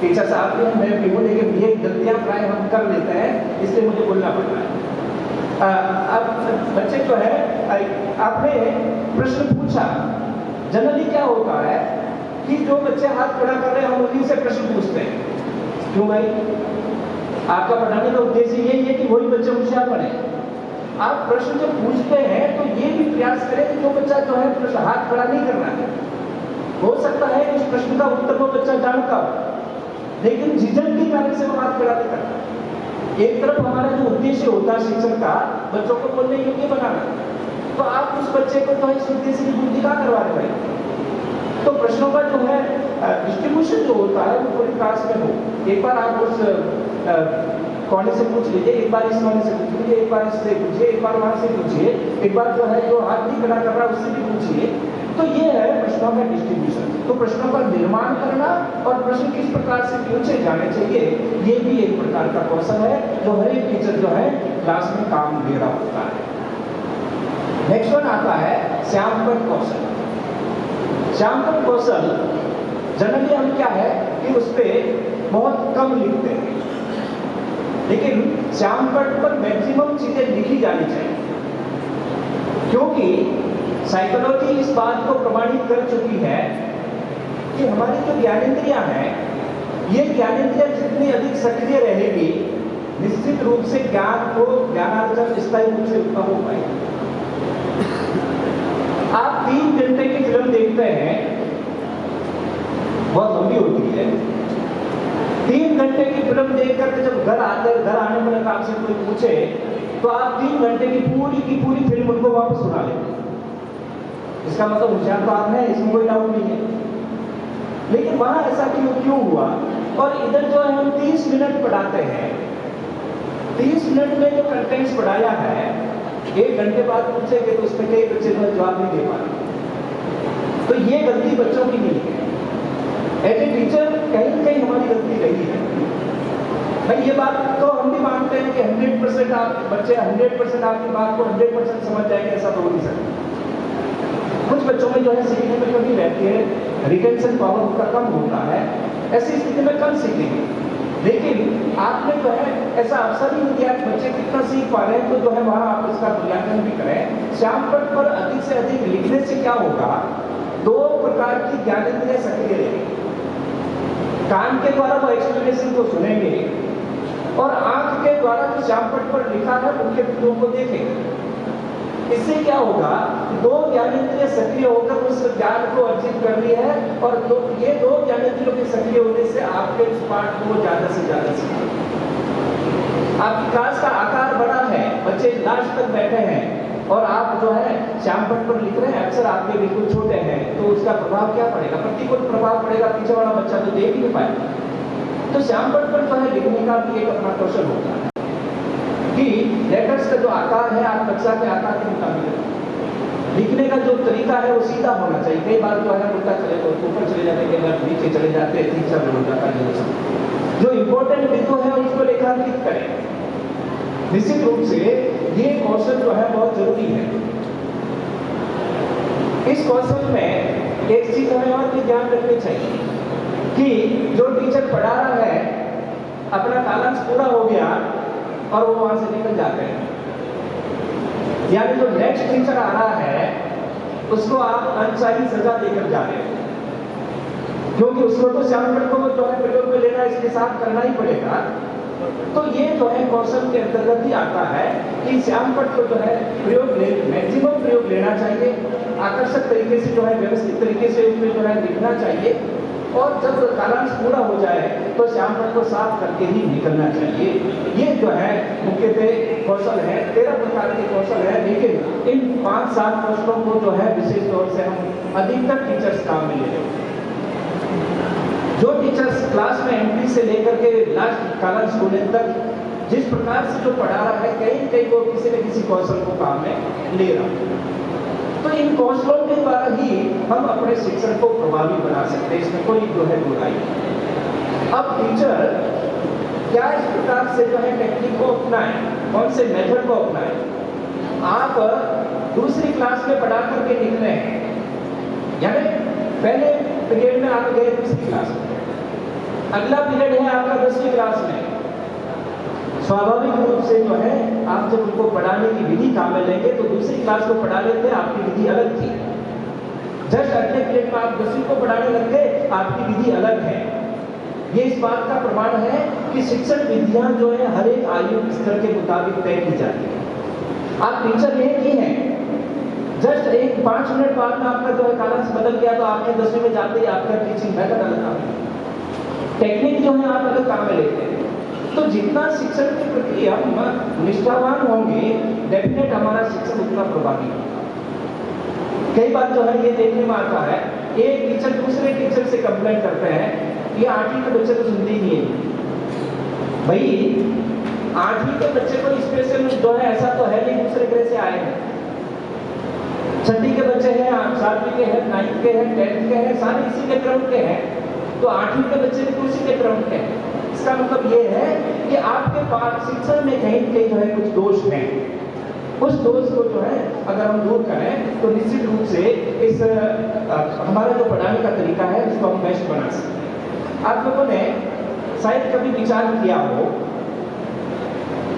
टीचर्स आप भी हैं, मैं भी हूँ, लेकिन ये गलतियाँ प्राय हम कर लेते हैं, इसलिए मुझे बोलना पड़ता है। अब बच्चे जो है, आपने प्रश्न पूछा, जनरली क्या होता है कि जो बच्चे हाथ खड़ा कर रहे हैं हम उन्हीं से प्रश्न पूछते हैं। क्यों भाई? आपका पढ़ाने का उद्देश्य यही है कि वही बच्चे होशियार बने। आप प्रश्न जब पूछते हैं तो ये भी प्रयास करें कि जो बच्चा जो है प्रश्न हाथ खड़ा नहीं करना है। हो सकता है उस प्रश्न का उत्तर वो बच्चा जानता हो, लेकिन झिझक के कारण से वो हाथ खड़ा नहीं करता। एक तरफ हमारा जो उद्देश्य होता है शिक्षक का बच्चों को बोलने योग्य बनाना, तो आप उस बच्चे को तो इस उद्देश्य की पूर्ति क्या करवा रहे भाई? तो प्रश्नों का जो है डिस्ट्रीब्यूशन जो होता है वो पूरी क्लास में हो। एक बार आप उस कोने से पूछ लीजिए, एक बार इस कोने से पूछ लीजिए, एक बार इससे पूछिए, एक बार वहां से पूछिए, एक बार जो है जो हाथ नहीं खड़ा कर रहा है उससे भी पूछिए। तो ये है प्रश्नों का डिस्ट्रीब्यूशन। तो प्रश्नों का निर्माण करना और प्रश्न किस प्रकार से पूछे जाने चाहिए, ये भी एक प्रकार का कौशल है जो हर एक टीचर जो है क्लास में काम दे रहा होता है। नेक्स्ट वन आता है श्यामपट कौशल। श्यामपट कौशल जनरली हम क्या है कि उस पर बहुत कम लिखते हैं, लेकिन श्यामपट पर मैक्सिमम चीजें लिखी जानी चाहिए, क्योंकि साइकोलॉजी इस बात को प्रमाणित कर चुकी है कि हमारी जो ज्ञानेंद्रियां हैं, ये ज्ञानेंद्रियां जितनी अधिक सक्रिय रहेगी, निश्चित रूप से ज्ञानार्जन स्थायी रूप से उत्पन्न हो पाएगा। आप 3 घंटे की फिल्म देखते हैं, बहुत लंबी होती है। 3 घंटे की फिल्म देख करके जब घर आने पर आपसे कोई पूछे तो आप 3 घंटे की पूरी फिल्म उनको वापस सुना लेते। इसका मतलब होशियार तो आप हैं, इसमें कोई डाउट नहीं है। लेकिन वहां ऐसा क्यों हुआ? और इधर जो है हम 30 मिनट पढ़ाते हैं, 30 मिनट में जो कंटेंट्स पढ़ाया है 1 घंटे बाद पूछेंगे तो उसमें कई बच्चे जो जवाब नहीं दे पा रहे। तो ये गलती बच्चों की नहीं है। एज ए टीचर कहीं न कहीं हमारी गलती रही है। भाई ये बात तो हम भी मानते हैं कि 100% आप बच्चे 100% आपकी बात को 100% समझ जाएंगे, ऐसा तो हो नहीं सकता। कुछ बच्चों में जो है सीखने में कमी रहती है, रिटेंशन पावर उनका कम होता है, ऐसी स्थिति में कम सीखेंगे। लेकिन आपने जो है ऐसा अवसर ही नहीं दिया कि बच्चे कितना सीख पा रहे हैं, तो जो है वहां आप इसका मूल्यांकन भी करें। श्यामपट पर अधिक से अधिक लिखने से क्या होगा, 2 प्रकार की ज्ञानेंद्रियां सक्रिय रहेगी। कान के द्वारा वो एक्सप्लेनेशन को सुनेंगे और आंख के द्वारा जो श्यामपट पर लिखा है उनके बिंदुओं को देखेंगे। इससे क्या होगा, 2 ज्ञानेंद्रियां सक्रिय होकर उस ज्ञान को अर्जित कर रही है, और ये 2 ज्ञानेंद्रियों के सक्रिय होने से आपके उस पाठ को ज्यादा से ज्यादा सीखेंगे। आपकी क्लास का आकार बड़ा है, बच्चे लास्ट तक बैठे हैं और आप जो है श्यामपट पर लिख रहे हैं, अक्सर आपके बिल्कुल छोटे हैं, तो उसका प्रभाव क्या पड़ेगा? प्रतिकूल प्रभाव पड़ेगा। पीछे वाला बच्चा तो देख ही नहीं पाएगा। तो श्यामपट पर जो है लिखने का भी एक अपना कौशल होता है कि लेटर्स का जो आकार है आप कक्षा के आकार के मुताबिक लिखने का जो तरीका है वो सीधा होना चाहिए। कई बार जो है उल्टा चले तो ऊपर चले जाते हैं, कई बार नीचे चले जाते हैं, ठीक सा हो जाता है। जो इंपॉर्टेंट बिंदु है उसको रेखांकित करें। निश्चित रूप से ये कौशल जो है बहुत जरूरी है। इस कौशल में एक चीज हमें और भी ध्यान रखनी चाहिए कि जो टीचर पढ़ा रहा है अपना कालांश पूरा हो गया और वो वहां से निकल जाते हैं, यानी जो नेक्स्ट टीचर आ रहा है उसको आप अनचाही सजा देकर जा रहे हैं, क्योंकि उसको तो श्यामपट को जो है प्रयोग में लेना इसके साथ करना ही पड़ेगा। तो ये जो है कौशल के अंतर्गत ही आता है कि श्यामपट को जो है मैक्सिमम प्रयोग लेना चाहिए। आकर्षक तरीके से जो है व्यवस्थित तरीके से उसमें जो है लिखना चाहिए। और जब कालांश पूरा हो जाए तो श्याम पट को साफ करके ही निकलना चाहिए। ये जो है मुख्यतः कौशल है, 13 प्रकार के कौशल है, लेकिन इन 5-7 कौशलों को जो है विशेष तौर से हम अधिकतर टीचर्स काम में ले रहे हैं। जो टीचर्स क्लास में एंट्री से लेकर के लास्ट कालांश होने तक जिस प्रकार से जो पढ़ा रहा है, कहीं वो किसी न किसी कौशल को काम में ले रहा है। तो इन कौशलों के द्वारा ही हम अपने शिक्षण को प्रभावी बना सकते हैं, इसमें कोई जो है बुराई नहीं। अब टीचर क्या इस प्रकार से जो है टेक्निक को अपनाएं, कौन से मेथड को अपनाएं। आप दूसरी क्लास में पढ़ा करके निकले हैं, यानी पहले पीरियड में आप गए दूसरी क्लास में, अगला पीरियड है आपका 10वीं क्लास में। स्वाभाविक रूप से जो है आप जब उनको पढ़ाने की विधि काम में लेंगे तो दूसरी क्लास को पढ़ा लेते, आपकी विधि अलग थी। जस्ट अगले पीरियड में आप 10वीं को पढ़ाने लग गए, आपकी विधि अलग है। ये इस बात का प्रमाण है कि शिक्षण विधियां जो है हर एक आयु स्तर के मुताबिक तय की जाती है। आप टीचर ये नहीं है जस्ट एक 5 मिनट बाद में आपका जो है कालांश बदल गया तो आपने 10वीं में जाते ही आपका टीचिंग मेथड अलग आ गया, टेक्निक जो है आप अलग काम में लेते हैं। तो जितना शिक्षण के प्रति हम निष्ठावान होंगे, डेफिनेट हमारा शिक्षण उतना प्रभावी होगा। कई बार जो है ये देखने में आता है, एक टीचर दूसरे टीचर से कंप्लेंट करते हैं कि 8वीं के बच्चे तो सुनते ही नहीं है। भाई 8वीं के बच्चे को स्पेशल जो है ऐसा तो है नहीं दूसरे ग्रह से आए हैं। 6वीं के बच्चे हैं, 7वीं के हैं, 9th के हैं, 10th के हैं, सारे इसी के क्रम के हैं। तो 8वीं के बच्चे भी उसी के क्रम के हैं। इसका मतलब ये है कि आपके पास शिक्षण में कहीं न कहीं जो है कुछ दोष है। उस दोष को जो है अगर हम दूर करें तो निश्चित रूप से इस हमारा जो पढ़ाने का तरीका है उसको हम बेस्ट बना सकते हैं। आप लोगों ने शायद कभी विचार किया हो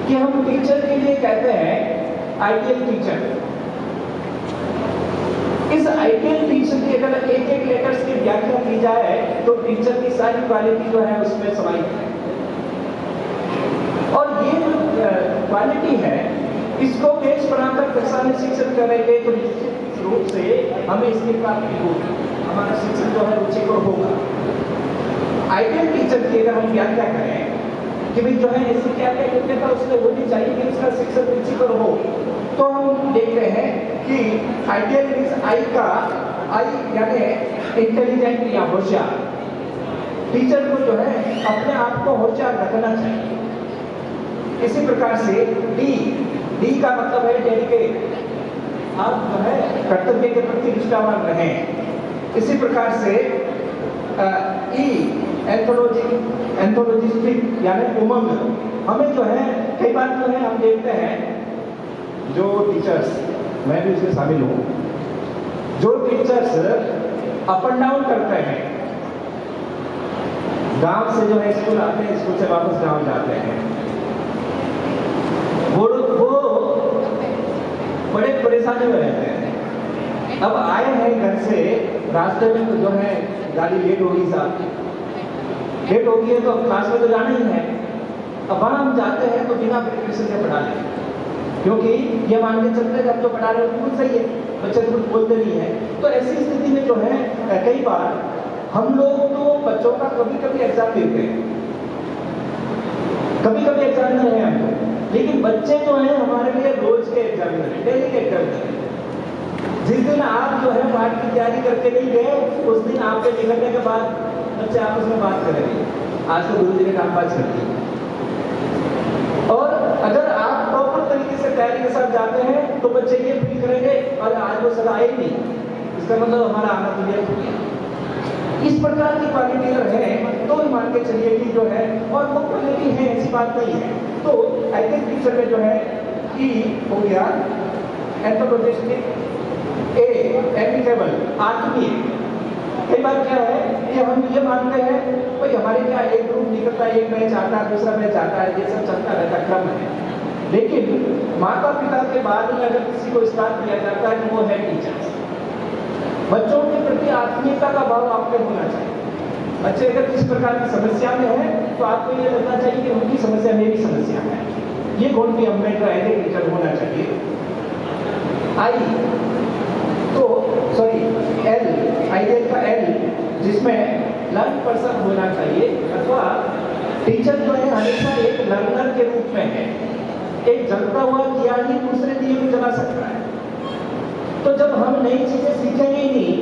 कि हम टीचर के लिए कहते हैं आइडियल टीचर। इस आइडियल टीचर की अगर एक लेटर्स की व्याख्या की जाए तो टीचर की सारी क्वालिटी जो है उसमें समाहित है। और ये जो क्वालिटी है इसको बेस बनाकर कक्षा में शिक्षण करेंगे तो निश्चित रूप से हमें इसकी प्राप्ति होगी, हमारा शिक्षण जो है रुचिकर होगा। आइडियल टीचर की अगर हम व्याख्या करें कि भाई जो है ऐसी क्या क्या योग्यता उसमें होनी चाहिए कि उसका शिक्षण रुचिकर हो, तो हम देख रहे हैं कि आइडियल मीन्स आई यानी इंटेलिजेंट या होशियार। टीचर को जो है अपने आप को होशियार रखना चाहिए। इसी प्रकार से डी का मतलब है डेडिकेट, आप जो है कर्तव्य के प्रति निष्ठावान रहें। इसी प्रकार से एंथोलॉजिस्टिक यानी उमंग। हमें जो है कई बार जो है हम देखते हैं जो टीचर्स, मैं भी उसमें शामिल हूँ, जो टीचर्स अप एंड डाउन करते हैं, गांव से जो है स्कूल आते हैं, स्कूल से वापस गांव जाते हैं, वो बड़े परेशानी में रहते हैं। अब आए हैं घर से, रास्ते में तो जो है गाड़ी लेट होगी, साहब लेट होगी है तो अब क्लास में तो जाना ही है। अब वहाँ हम जाते हैं तो बिना प्रिपरेशन के पढ़ा लें, क्योंकि ये मान के चलते हैं कि हम जो पढ़ा रहे हैं बिल्कुल सही है, बच्चे तो कुछ बोलते नहीं है। तो ऐसी स्थिति में जो है कई बार हम लोग तो बच्चों का कभी एग्जाम देते हैं, कभी एग्जामिनर है हम लोग, लेकिन बच्चे जो हैं हमारे लिए रोज के एग्जामिनर है, डेली के एग्जामिनर है। जिस दिन आप जो है पाठ की तैयारी करके नहीं गए, उस दिन आपके निकलने के बाद बच्चे आपस में बात करेंगे, आज तो गुरु जी ने काम बात करती है। और अगर आप प्रॉपर तरीके से तैयारी के साथ जाते हैं तो बच्चे ये फील करेंगे और आज वो सदा आए नहीं, इसका मतलब हमारा आना क्लियर हो गया। इस प्रकार की क्वालिटी अगर है तो मान के चलिए कि जो है, और वो क्वालिटी है ऐसी बात नहीं है। तो आइडियल टीचर में जो है ई हो गया एंथोलॉजिस्टिक, एमिकेबल आत्मीय। कई बार क्या है कि हम ये मानते हैं भाई हमारे क्या एक ग्रुप निकलता है, एक मैच आता है, दूसरा मैच आता है, ये सब चलता रहता क्रम है। लेकिन माता पिता के बाद में अगर किसी को स्टार्ट किया जाता है तो वो है टीचर्स। बच्चों के प्रति आत्मीयता का भाव आपको होना चाहिए। बच्चे अगर किस प्रकार की समस्या में है तो आपको ये लगना चाहिए कि उनकी समस्या मेरी समस्या है। ये गुण भी हमें जो है टीचर होना चाहिए। आई तो सॉरी एल, आइडियल का एल, जिसमें लर्न पर्सन होना चाहिए, अथवा टीचर जो है हमेशा एक लर्नर के रूप में है। एक जलता हुआ दिया ही दूसरे दिए को जला सकता है। तो जब हम नई चीजें सीखेंगे ही नहीं,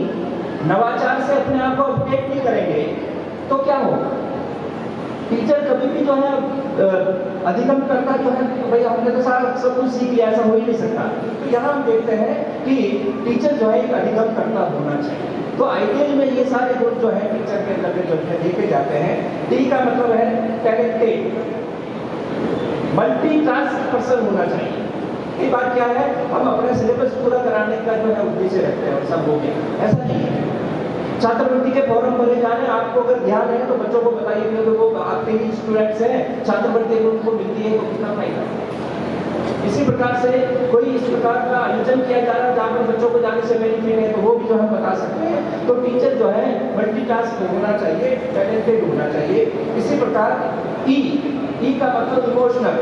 नवाचार से अपने आप को अपडेट नहीं करेंगे, तो क्या होगा? टीचर कभी भी जो है अधिगम करता जो है, भाई हमने तो सारा सब कुछ सीख लिया, ऐसा हो ही नहीं सकता। तो यहाँ हम देखते हैं कि टीचर जो है एक अधिगम करता होना चाहिए। तो आइडियल में ये सारे गुण जो है टीचर के अंदर जो है देखे जाते हैं। टी का मतलब है टैलेंटेड, मल्टीटास्क पर्सन होना चाहिए। ये बात क्या है, हम अपना सिलेबस पूरा कराने का जो है उद्देश्य रखते हैं और सब हो गया, ऐसा नहीं है। छात्रवृत्ति के फॉर्म भरे जा रहे हैं, आपको अगर ध्यान है तो बच्चों को बताइए कि वो आपके ही स्टूडेंट्स हैं, छात्रवृत्ति उनको मिलती है, तो कितना फायदा। इसी प्रकार से कोई इस प्रकार का आयोजन किया जा रहा है जहाँ पर बच्चों को जाने से बेनिफिट है, तो वो भी जो हम बता सकते हैं। तो टीचर जो है मल्टीटास्क होना चाहिए, टैलेंटेड होना चाहिए। इसी प्रकार ई का मतलब इमोशनल।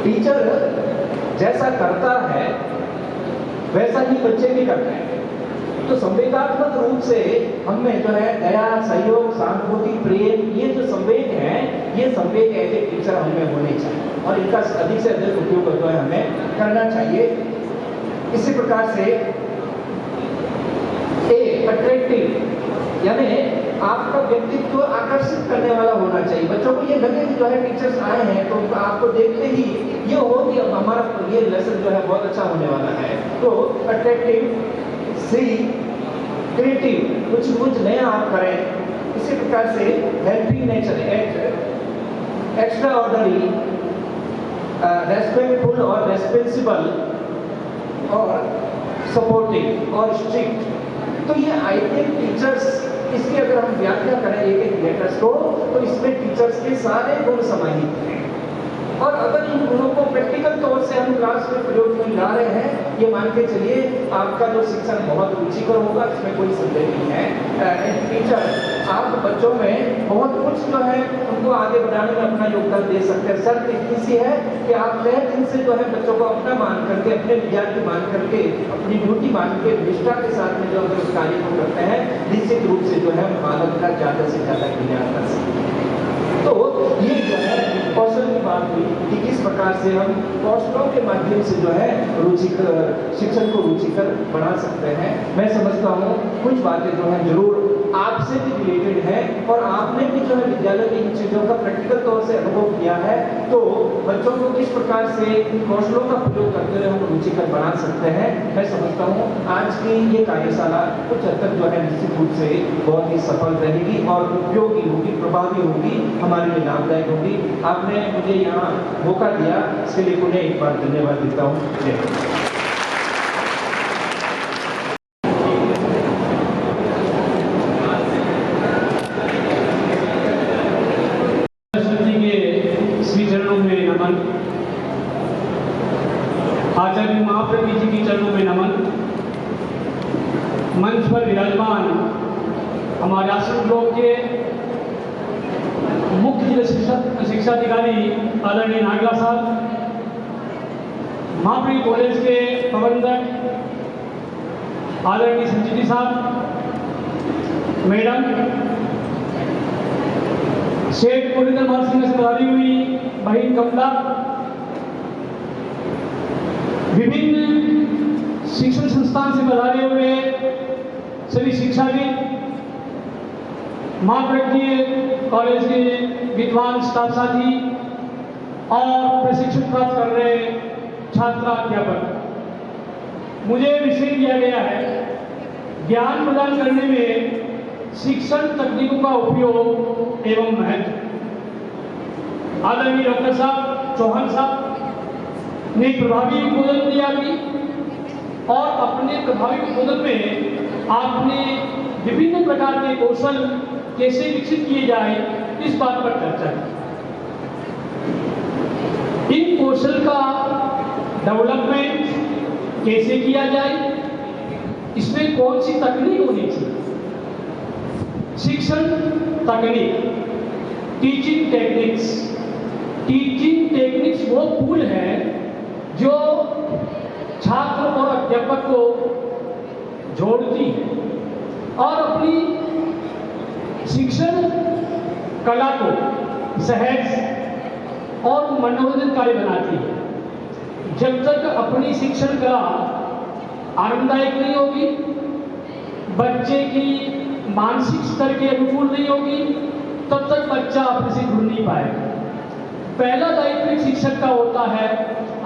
टीचर जैसा करता है वैसा ही बच्चे भी करते हैं। तो संवेगात्मक रूप से हमें जो है दया, सहयोग, सहानुभूति, प्रेम, ये जो संवेग हैं, ये संवेग एज ए टीचर हमें होने चाहिए और इनका अधिक से अधिक उपयोग जो है हमें करना चाहिए। इसी प्रकार से अट्रैक्टिव, यानी आपका व्यक्तित्व आकर्षित करने वाला होना चाहिए। बच्चों को ये लगे कि जो है टीचर्स आए हैं तो आपको देखते ही ये हो कि हमारा ये लेसन जो है बहुत अच्छा होने वाला है। तो अट्रैक्टिव। सी क्रिएटिव, कुछ नया आप करें। इसी प्रकार से helping nature, extra ordinary, respectful और रेस्पॉन्सिबल और सपोर्टिव और स्ट्रिक्ट। तो ये आइडियल टीचर्स, इसकी अगर हम व्याख्या करें एक लेटर्स को, तो इसमें टीचर्स के सारे गुण समाहित हैं। और अगर इन गुणों को प्रैक्टिकल तौर से हम क्लास में प्रयोग में ला रहे हैं, ये मान के चलिए आपका जो शिक्षण बहुत रुचिकर होगा, इसमें कोई संदेह नहीं है। टीचर आप बच्चों में बहुत कुछ जो है उनको आगे बढ़ाने में अपना योगदान दे सकते हैं। शर्त इतनी सी है कि आप तय दिन से जो है बच्चों को अपना मान करके, अपने विद्यार्थी मान करके, अपनी ड्यूटी मान के निष्ठा के साथ में जो अगर उस कार्य को करते हैं, निश्चित रूप से जो है बालक का ज़्यादा से ज़्यादा ज्ञान कर सकते हैं। तो ये जो है कौशल की बात हुई कि किस प्रकार से हम कौशलों के माध्यम से जो है रुचिकर शिक्षण को रुचिकर बना सकते हैं। मैं समझता हूँ कुछ बातें जो है जरूर आपसे भी रिलेटेड है और आपने भी जो है विद्यालय में इन चीज़ों का प्रैक्टिकल तौर से अनुभव किया है। तो बच्चों को किस प्रकार से इन कौशलों का प्रयोग करते हुए हम रुचिकर बना सकते हैं, मैं समझता हूँ आज की ये कार्यशाला कुछ हद तक जो है निश्चित रूप से बहुत ही सफल रहेगी और उपयोगी होगी, प्रभावी होगी, हमारे लिए लाभदायक होगी। आपने मुझे यहाँ मौका दिया, इसके लिए उन्हें एक बार धन्यवाद देता हूँ। जय हिंद। आचार्य महाप्रभु जी के चरणों में नमन। मंच पर विराजमान हमारे आश्रम ब्लॉक के मुख्य जिला शिक्षाधिकारी आदरणीय नागला साहब, महाप्रभु कॉलेज के प्रबंधक आदरणीय संजीती साहब, मैडम, शेख मुरलीधर महर्षि में से पधारी हुई बहन कमला, विभिन्न शिक्षण संस्थान से पधारे हुए सभी शिक्षाविद, महाप्रज्ञ कॉलेज के विद्वान स्टाफ साथी और प्रशिक्षण प्राप्त कर रहे छात्र अध्यापक, मुझे विषय दिया गया है ज्ञान प्रदान करने में शिक्षण तकनीकों का उपयोग एवं महत्व। आदरणीय डॉक्टर साहब चौहान साहब ने प्रभावी उद्बोधन दिया भी और अपने प्रभावी उद्बोधन में आपने विभिन्न प्रकार के कौशल कैसे विकसित किए जाए इस बात पर चर्चा की। इन कौशल का डेवलपमेंट कैसे किया जाए, इसमें कौन सी तकनीक होनी चाहिए। शिक्षण तकनीक, टीचिंग टेक्निक्स। टीचिंग टेक्निक्स वो टूल है जो छात्र और अध्यापक को जोड़ती है और अपनी शिक्षण कला को सहज और मनोरंजनकारी बनाती है। जब तक अपनी शिक्षण कला आरामदायक नहीं होगी, बच्चे की मानसिक स्तर के अनुकूल नहीं होगी, तब तक बच्चा अपने से जुड़ नहीं पाएगा। पहला दायित्व एक शिक्षक का होता है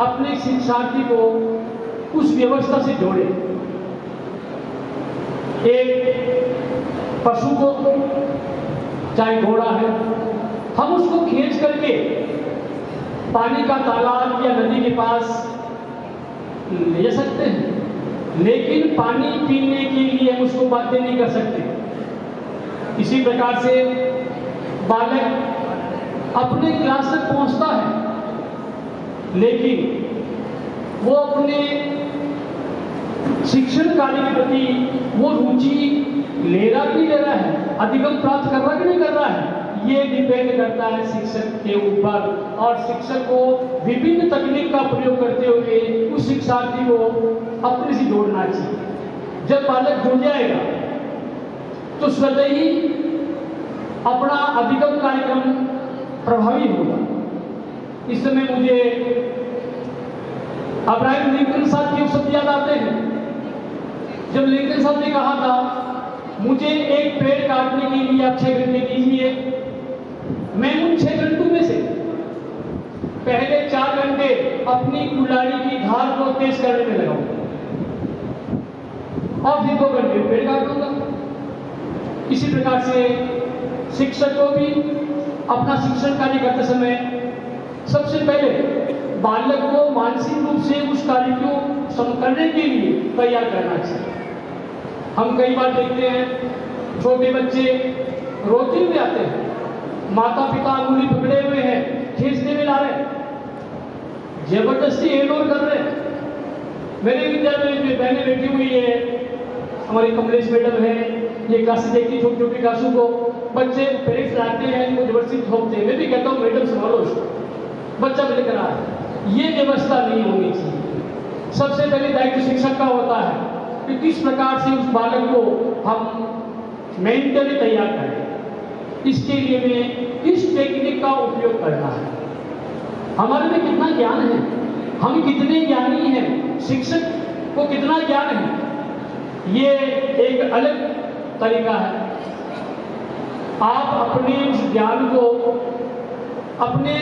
अपने शिक्षार्थी को उस व्यवस्था से जोड़े। एक पशु को, चाहे घोड़ा है, हम उसको खींच करके पानी का तालाब या नदी के पास ले जा सकते हैं, लेकिन पानी पीने के लिए हम उसको बाध्य नहीं कर सकते। इसी प्रकार से बालक अपने क्लास तक पहुंचता है, लेकिन वो अपने शिक्षण कार्य के प्रति वो रुचि ले रहा कि नहीं ले रहा है, अधिगम प्राप्त कर रहा कि नहीं कर रहा है, ये डिपेंड करता है शिक्षक के ऊपर। और शिक्षक को विभिन्न तकनीक का प्रयोग करते हुए उस शिक्षार्थी को अपने से जोड़ना चाहिए। जब बालक जुड़ जाएगा तो स्वतः ही अपना अधिगम कार्यक्रम प्रभावी होगा। इस समय मुझे अब्राहम लिंकन साहब के शब्द याद आते हैं। जब लिंकन साहब ने कहा था, मुझे एक पेड़ काटने के लिए आप 6 घंटे दीजिए, मैं उन 6 घंटों में से पहले 4 घंटे अपनी कुल्हाड़ी की धार को तेज करने में लगाऊंगा और फिर 2 घंटे पेड़ काटूंगा। इसी प्रकार से शिक्षक को भी अपना शिक्षण कार्य करते समय सबसे पहले बालक को मानसिक रूप से उस कार्य को करने के लिए तैयार करना चाहिए। हम कई बार देखते हैं छोटे बच्चे रोते हुए आते हैं, माता पिता अंगुली पकड़े हुए हैं, खींचने में ला रहे हैं, जबरदस्ती इग्नोर कर रहे हैं। मेरे विद्यालय में बहनें बैठी हुई है, हमारी कमलेश मैडम है, ये क्लासेस देखती छोटी छोटी क्लासों को, बच्चे पेरेंट्स लाते हैं, इनको जबरदस्ती थोपते हैं। मैं भी कहता हूँ मैडम संभालो उसको, बच्चा मिल कर रहा है। ये व्यवस्था नहीं होनी चाहिए। सबसे पहले दायित्व शिक्षक का होता है कि किस प्रकार से उस बालक को हम मेंटली तैयार करें, इसके लिए में किस टेक्निक का उपयोग करना है, हमारे में कितना ज्ञान है, हम कितने ज्ञानी हैं, शिक्षक को कितना ज्ञान है, ये एक अलग तरीका है। आप अपने उस ज्ञान को अपने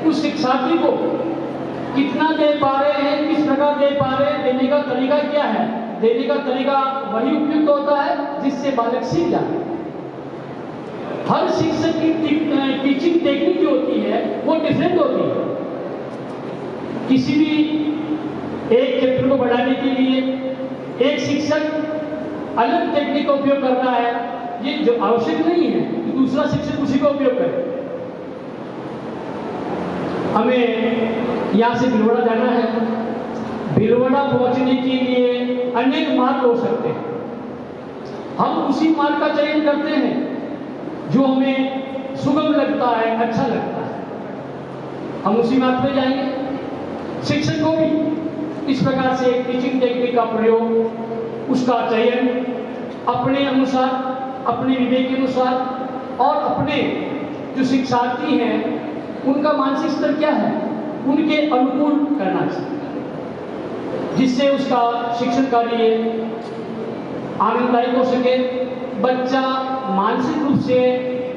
उस शिक्षार्थी को कितना दे पा रहे हैं, किस प्रकार दे पा रहे हैं, देने का तरीका क्या है। देने का तरीका वही उपयुक्त होता है जिससे बालक सीख जाए। हर शिक्षक की टीचिंग टेक्निक जो होती है वो डिफरेंट होती है। किसी भी एक क्षेत्र को बढ़ाने के लिए एक शिक्षक अलग टेक्निक का उपयोग कर रहा है, ये जो आवश्यक नहीं है कि दूसरा शिक्षक उसी का उपयोग करे। हमें यहाँ से भिलवाड़ा जाना है, भिलवाड़ा पहुंचने के लिए अनेक मार्ग हो सकते हैं। हम उसी मार्ग का चयन करते हैं जो हमें सुगम लगता है, अच्छा लगता है, हम उसी मार्ग पे जाएंगे। शिक्षक को भी इस प्रकार से टीचिंग टेक्निक का प्रयोग, उसका चयन अपने अनुसार, अपने विवेक के अनुसार और अपने जो शिक्षार्थी हैं उनका मानसिक स्तर क्या है, उनके अनुकूल करना चाहिए, जिससे उसका शिक्षण कार्य आनंददायक हो सके, बच्चा मानसिक रूप से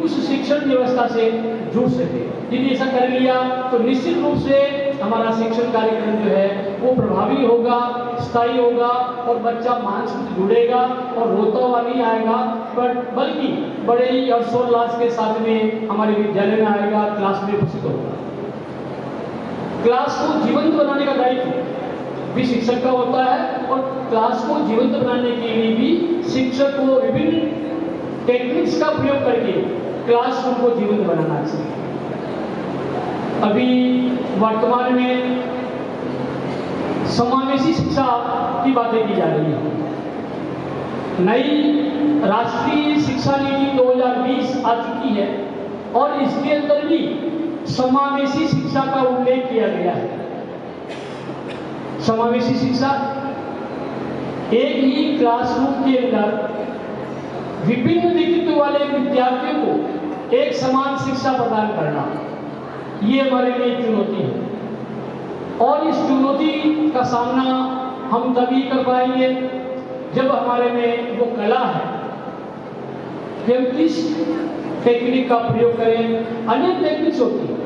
उस शिक्षण व्यवस्था से जुड़ सके। यदि ऐसा कर लिया तो निश्चित रूप से हमारा शिक्षण कार्यक्रम जो है वो प्रभावी होगा, स्थायी होगा और बच्चा मानसिक से जुड़ेगा और रोता हुआ नहीं आएगा, बल्कि बड़े ही हर्षोल्लास के साथ में हमारे विद्यालय में आएगा, क्लास में उपस्थित होगा। क्लास को जीवंत बनाने का दायित्व भी शिक्षक का होता है और क्लास को जीवंत बनाने के लिए भी शिक्षक को विभिन्न टेक्निक्स का प्रयोग करके क्लासरूम को जीवंत बनाना चाहिए। अभी वर्तमान में समावेशी शिक्षा की बातें की जा रही है। नई राष्ट्रीय शिक्षा नीति 2020 आ चुकी है और इसके अंदर भी समावेशी शिक्षा का उल्लेख किया गया है। समावेशी शिक्षा एक ही क्लासरूम के अंदर विभिन्न व्यक्तित्व वाले विद्यार्थियों को एक समान शिक्षा प्रदान करना, ये हमारे लिए एक चुनौती है। और इस चुनौती का सामना हम तभी कर पाएंगे जब हमारे में वो कला है कि हम किस टेक्निक का प्रयोग करें। अनेक टेक्निक्स होती है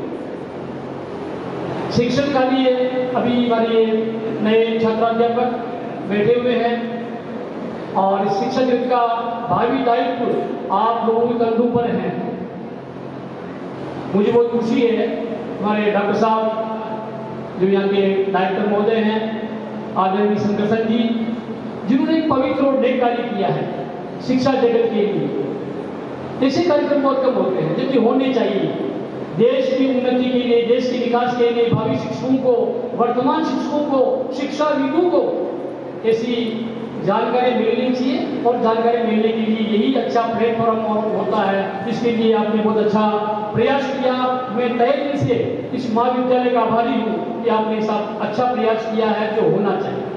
शिक्षण का लिए। अभी हमारे नए छात्राध्यापक बैठे हुए हैं और इस शिक्षा जगत का भावी दायित्व आप लोगों के कंधों पर है। मुझे बहुत खुशी है हमारे डॉक्टर साहब जो यहाँ के डायरेक्टर महोदय हैं आदरणीय शंकर जी, जिन्होंने एक पवित्र और नेक कार्य किया है शिक्षा जगत के लिए। ऐसे कार्यक्रम बहुत कम होते हैं जबकि होने चाहिए। देश की उन्नति के लिए, देश के विकास के लिए भावी शिक्षकों को, वर्तमान शिक्षकों को, शिक्षाविदों को ऐसी जानकारी मिलनी चाहिए और जानकारी मिलने के लिए यही अच्छा प्लेटफॉर्म होता है। इसके लिए आपने बहुत अच्छा प्रयास किया। मैं तहे दिल से इस महाविद्यालय का आभारी हूँ कि आपने ऐसा अच्छा प्रयास किया है जो होना चाहिए।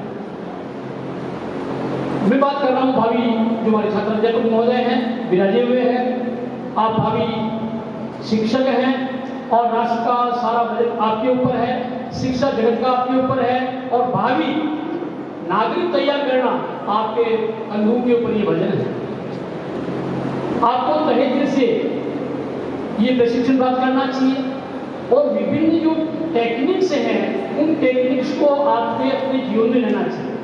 मैं बात कर रहा हूँ भावी जो हमारे छात्राध्यापक महोदय हैं, विराजे हुए हैं। आप भावी शिक्षक हैं और राष्ट्र का सारा बजट आपके ऊपर है, शिक्षा जगत का आपके ऊपर है और भावी नागरिक तैयार करना आपके कंधों के ऊपर ये वजन है। आपको तहे दिल से ये प्रशिक्षण प्राप्त करना चाहिए और विभिन्न जो टेक्निक्स हैं उन टेक्निक्स को आपके अपने जीवन में लेना चाहिए।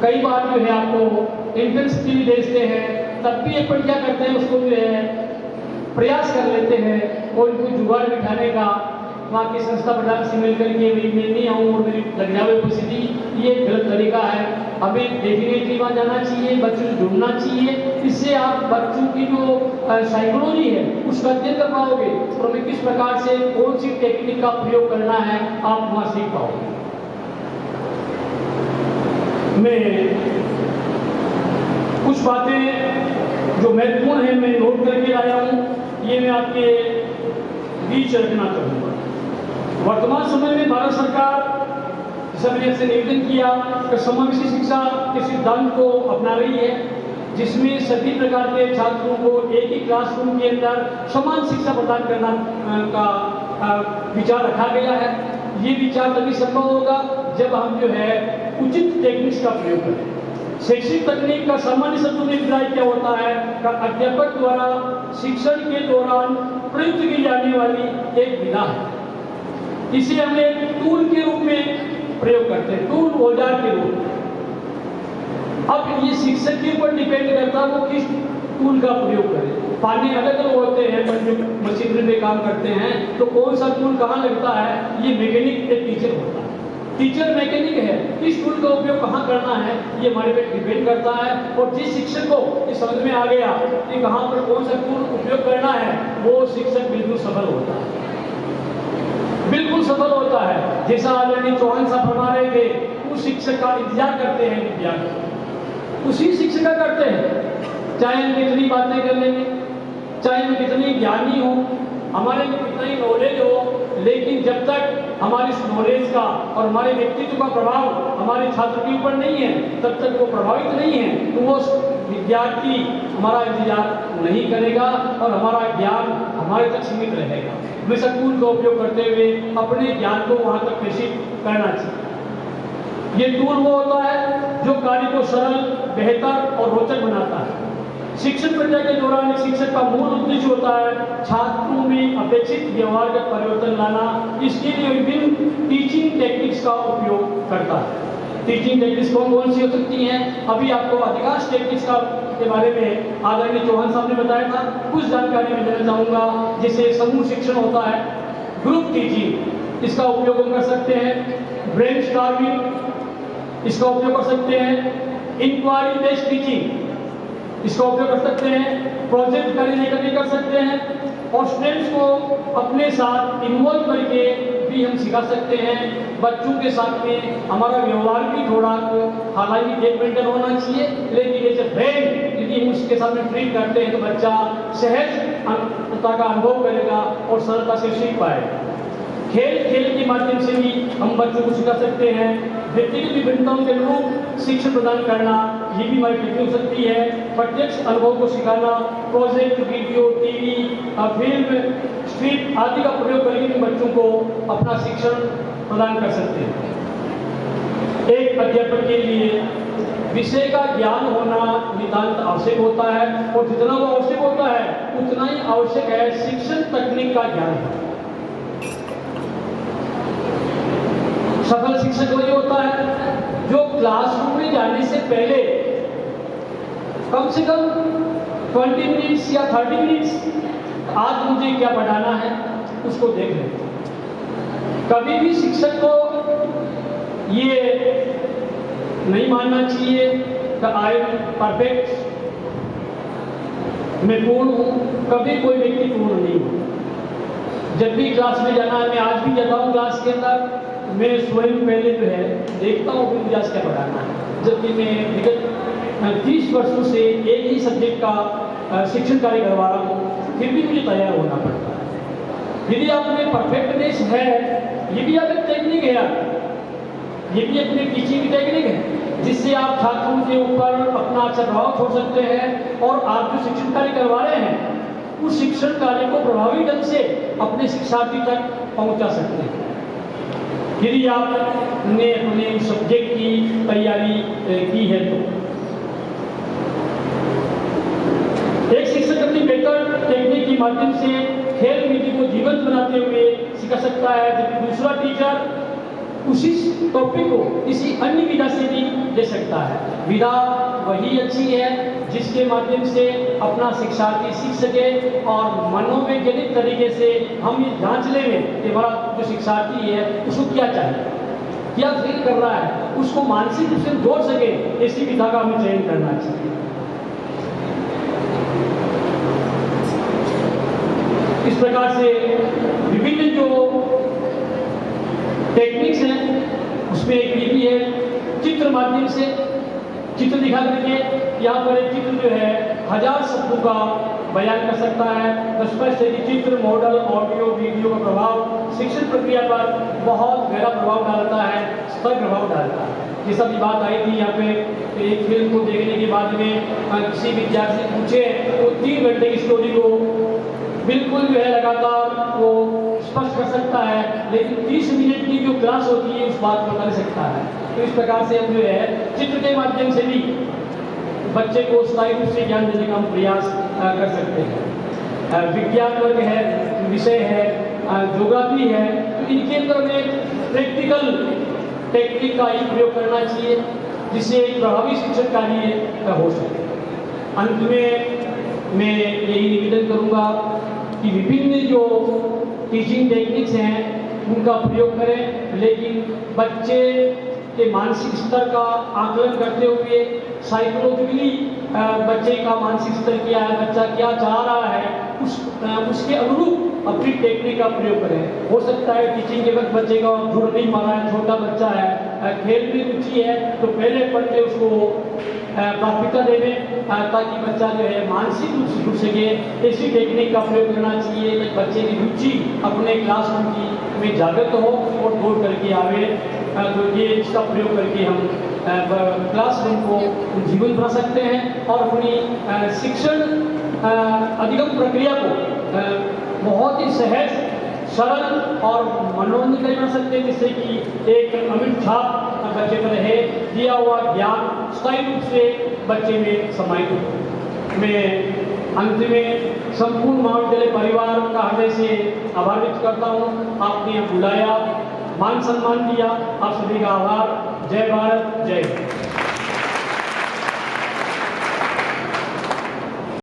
कई बार जो है आपको एंट्रेंस के लिए भेजते हैं, तब भी एक क्या करते हैं, उसको जो है प्रयास कर लेते हैं और उनको जुगाड़ बिठाने का वहाँ की संस्था प्रधान से मिल करके मैं नहीं आऊँ और मेरी लग जावे उपस्थिति, ये गलत तरीका है। हमें डेफिनेटली वहाँ जाना चाहिए, बच्चों से जुड़ना चाहिए। इससे आप बच्चों की जो साइकोलॉजी है उसका अध्ययन कर पाओगे और हमें किस प्रकार से कौन सी टेक्निक का प्रयोग करना है आप वहाँ सीख पाओगे। मैं कुछ बातें जो महत्वपूर्ण है मैं नोट करके लाया हूँ, ये मैं आपके बीच रखना चाहूँगा। वर्तमान समय में भारत सरकार जैसा मैंने से निवेदन किया कि समावेशी शिक्षा के सिद्धांत को अपना रही है, जिसमें सभी प्रकार के छात्रों को एक ही क्लासरूम के अंदर समान शिक्षा प्रदान करना का विचार रखा गया है। ये विचार तभी संभव होगा जब हम जो है उचित टेक्निक्स का प्रयोग करें। शैक्षिक तकनीक का सामान्य शब्दों में विधायक क्या होता है का अध्यापक द्वारा शिक्षण के दौरान प्रयुक्त की जाने वाली एक विधा है। इसे हम एक टूल के रूप में प्रयोग करते हैं, टूल औजार के रूप में। अब ये शिक्षक के ऊपर डिपेंड करता है वो किस टूल का प्रयोग करें। पानी अलग अलग होते हैं, पर जो मशीनरी में काम करते हैं तो कौन सा टूल कहाँ लगता है, ये मैकेनिक एक टीचर होता है। टीचर मैकेनिक है, किस टूल का उपयोग कहाँ करना है ये हमारे पे डिपेंड करता है। और जिस शिक्षक को ये समझ में आ गया कि कहाँ पर कौन सा टूल उपयोग करना है, वो शिक्षक बिल्कुल सफल होता है, बिल्कुल सफल होता है। जैसा आदरणीय चौहान साहब फरमा रहे थे, उस शिक्षक का इंतजार करते हैं विद्यार्थी, उसी शिक्षक का करते हैं। चाहे हम कितनी बातें कर लेंगे, चाहे हम कितनी ज्ञानी हो, हमारे में कितना ही नॉलेज हो, लेकिन जब तक हमारी नॉलेज का और हमारे व्यक्तित्व का प्रभाव हमारे छात्र के ऊपर नहीं है, तब तक वो प्रभावित नहीं है, तो वो विद्यार्थी हमारा इंतजार नहीं करेगा और हमारा ज्ञान हमारे तक सीमित रहेगा। हमें टूल का उपयोग करते हुए अपने ज्ञान को वहाँ तक प्रेषित करना चाहिए। ये टूल वो होता है जो कार्य को सरल, बेहतर और रोचक बनाता है। शिक्षण प्रक्रिया के दौरान एक शिक्षक का मूल उद्देश्य होता है छात्रों में अपेक्षित व्यवहार का परिवर्तन लाना। इसके लिए विभिन्न टीचिंग टेक्निक्स का उपयोग करता है। टीचिंग टेक्निक्स कौन सी हो सकती हैं, अभी आपको अधिकांश टेक्निक्स के बारे में आदरणीय चौहान साहब ने बताया था, कुछ जानकारी मैं देना चाहूँगा। जैसे समूह शिक्षण होता है, ग्रुप टीचिंग, इसका उपयोग हम कर सकते हैं। ब्रेन स्टॉर्मिंग, इसका उपयोग कर सकते हैं। इंक्वायरी बेस्ड टीचिंग, इसका उपयोग कर सकते हैं। प्रोजेक्ट कार्य लेकर भी कर सकते हैं और स्टूडेंट्स को अपने साथ इन्वॉल्व करके भी हम सिखा सकते हैं। बच्चों के साथ में हमारा व्यवहार भी थोड़ा हालांकि एक मिनट होना चाहिए, लेकिन जैसे ब्रेन यदि हम उसके साथ में ट्रीट करते हैं तो बच्चा सहजता का अनुभव करेगा और सरलता से सीख पाएगा। खेल खेल के माध्यम से भी हम बच्चों को सिखा सकते हैं। व्यक्तिगत विभिन्नताओं के अनुरूप शिक्षण प्रदान करना, ये भी हमारी टेक्निक हो सकती है। प्रत्यक्ष अनुभव को सिखाना, project, video, TV, film, script आदि का प्रयोग करके भी बच्चों को अपना शिक्षण प्रदान कर सकते हैं। एक अध्यापक के लिए विषय का ज्ञान होना नितांत आवश्यक होता है, और जितना वो आवश्यक होता है उतना ही आवश्यक है शिक्षण तकनीक का ज्ञान। सफल शिक्षक वही होता है जो क्लासरूम में जाने से पहले कम से कम 20 मिनट्स या 30 मिनट्स आज मुझे क्या पढ़ाना है उसको देख लें। कभी भी शिक्षक को ये नहीं मानना चाहिए कि आई एम परफेक्ट, मैं पूर्ण हूँ। कभी कोई व्यक्ति पूर्ण नहीं हो। जब भी क्लास में जाना है, मैं आज भी जाता हूँ क्लास के अंदर, मैं स्वयं पहले जो है देखता हूँ कि मुझे आज क्या पढ़ाना है। जबकि मैं विगत 30 वर्षों से एक ही सब्जेक्ट का शिक्षण कार्य करवा रहा हूँ, फिर भी मुझे तैयार होना पड़ता है। यदि आप में परफेक्टनेस है, ये भी आप एक टेक्निक है, ये भी अपनी टीचिंग की टेक्निक है, जिससे आप छात्रों के ऊपर अपना अच्छा प्रभाव छोड़ सकते हैं और आप जो शिक्षण कार्य करवा रहे हैं उस शिक्षण कार्य को प्रभावी ढंग से अपने शिक्षार्थी तक पहुंचा सकते हैं। यदि आपने अपने सब्जेक्ट की तैयारी की है तो एक शिक्षक अपनी बेहतर टेक्निक के माध्यम से खेल नीति को जीवंत बनाते हुए सिखा सकता है, जबकि दूसरा टीचर उसी टॉपिक को किसी अन्य विधा से भी दे सकता है। विधा वही अच्छी है जिसके माध्यम से अपना शिक्षार्थी सीख सके और मनोवैज्ञानिक तरीके से हम ये जांच लें कि हमारा जो शिक्षार्थी है उसको क्या चाहिए, क्या फील कर रहा है, उसको मानसिक रूप से जोड़ सके, ऐसी विधा का हमें चयन करना चाहिए। इस प्रकार से विभिन्न जो टेक्निक्स हैं उसमें एक ये भी है चित्र माध्यम से चित्र दिखा करके यहाँ पर एक चित्र जो है 1000 शब्दों का बयान कर सकता है। तो स्पष्ट है कि चित्र, मॉडल, ऑडियो, वीडियो का प्रभाव शिक्षण प्रक्रिया पर बहुत गहरा प्रभाव डालता है, स्तर प्रभाव डालता है। जैसा भी बात आई थी यहाँ पे, एक फिल्म को देखने के बाद में किसी विद्यार्थी से पूछे तो 3 घंटे की स्टोरी को बिल्कुल जो है लगातार वो स्पष्ट कर सकता है, लेकिन 30 मिनट की जो क्लास होती है उस बात को कर सकता है। तो इस प्रकार से हम जो है चित्र के माध्यम से भी बच्चे को स्थायी रूप से ज्ञान देने का हम प्रयास कर सकते हैं। विज्ञान वर्ग है, विषय है, ज्योग्राफी है, तो इनके अंदर में प्रैक्टिकल टेक्निक का ही प्रयोग करना चाहिए जिससे एक प्रभावी शिक्षण कार्य हो सके। अंत में मैं यही निवेदन करूंगा कि विभिन्न जो टीचिंग टेक्निक्स हैं उनका प्रयोग करें, लेकिन बच्चे के मानसिक स्तर का आकलन करते हुए साइकोलॉजिकली बच्चे का मानसिक स्तर क्या है, बच्चा क्या चाह रहा है, उसके अनुरूप अपनी टेक्निक का प्रयोग करें। हो सकता है टीचिंग के वक्त बच्चे का जुड़ नहीं पा रहा है, छोटा बच्चा है, खेल में रुचि है, तो पहले पढ़ते उसको प्राथमिकता देवें ताकि बच्चा जो है मानसिक रूप से जुड़ सके। ऐसी टेक्निक का प्रयोग करना चाहिए कि बच्चे की रुचि अपने क्लासरूम की में जागृत हो और दौड़ करके आवे। तो ये इसका प्रयोग करके हम क्लासरूम को जीवन बना सकते हैं और अपनी शिक्षण अधिगम प्रक्रिया को बहुत ही सहज, सरल और मनोरंजन बना सकते हैं, जिससे कि एक अमिट छाप बच्चे पर रहे, दिया हुआ ज्ञान स्थायी रूप से बच्चे में समाहित हो। मैं अंत में संपूर्ण महाविद्यालय परिवार का हृदय से आभार व्यक्त करता हूँ। आपने बुलाया, मान सम्मान दिया, आप सभी का आभार। जय भारत, जय हिंद।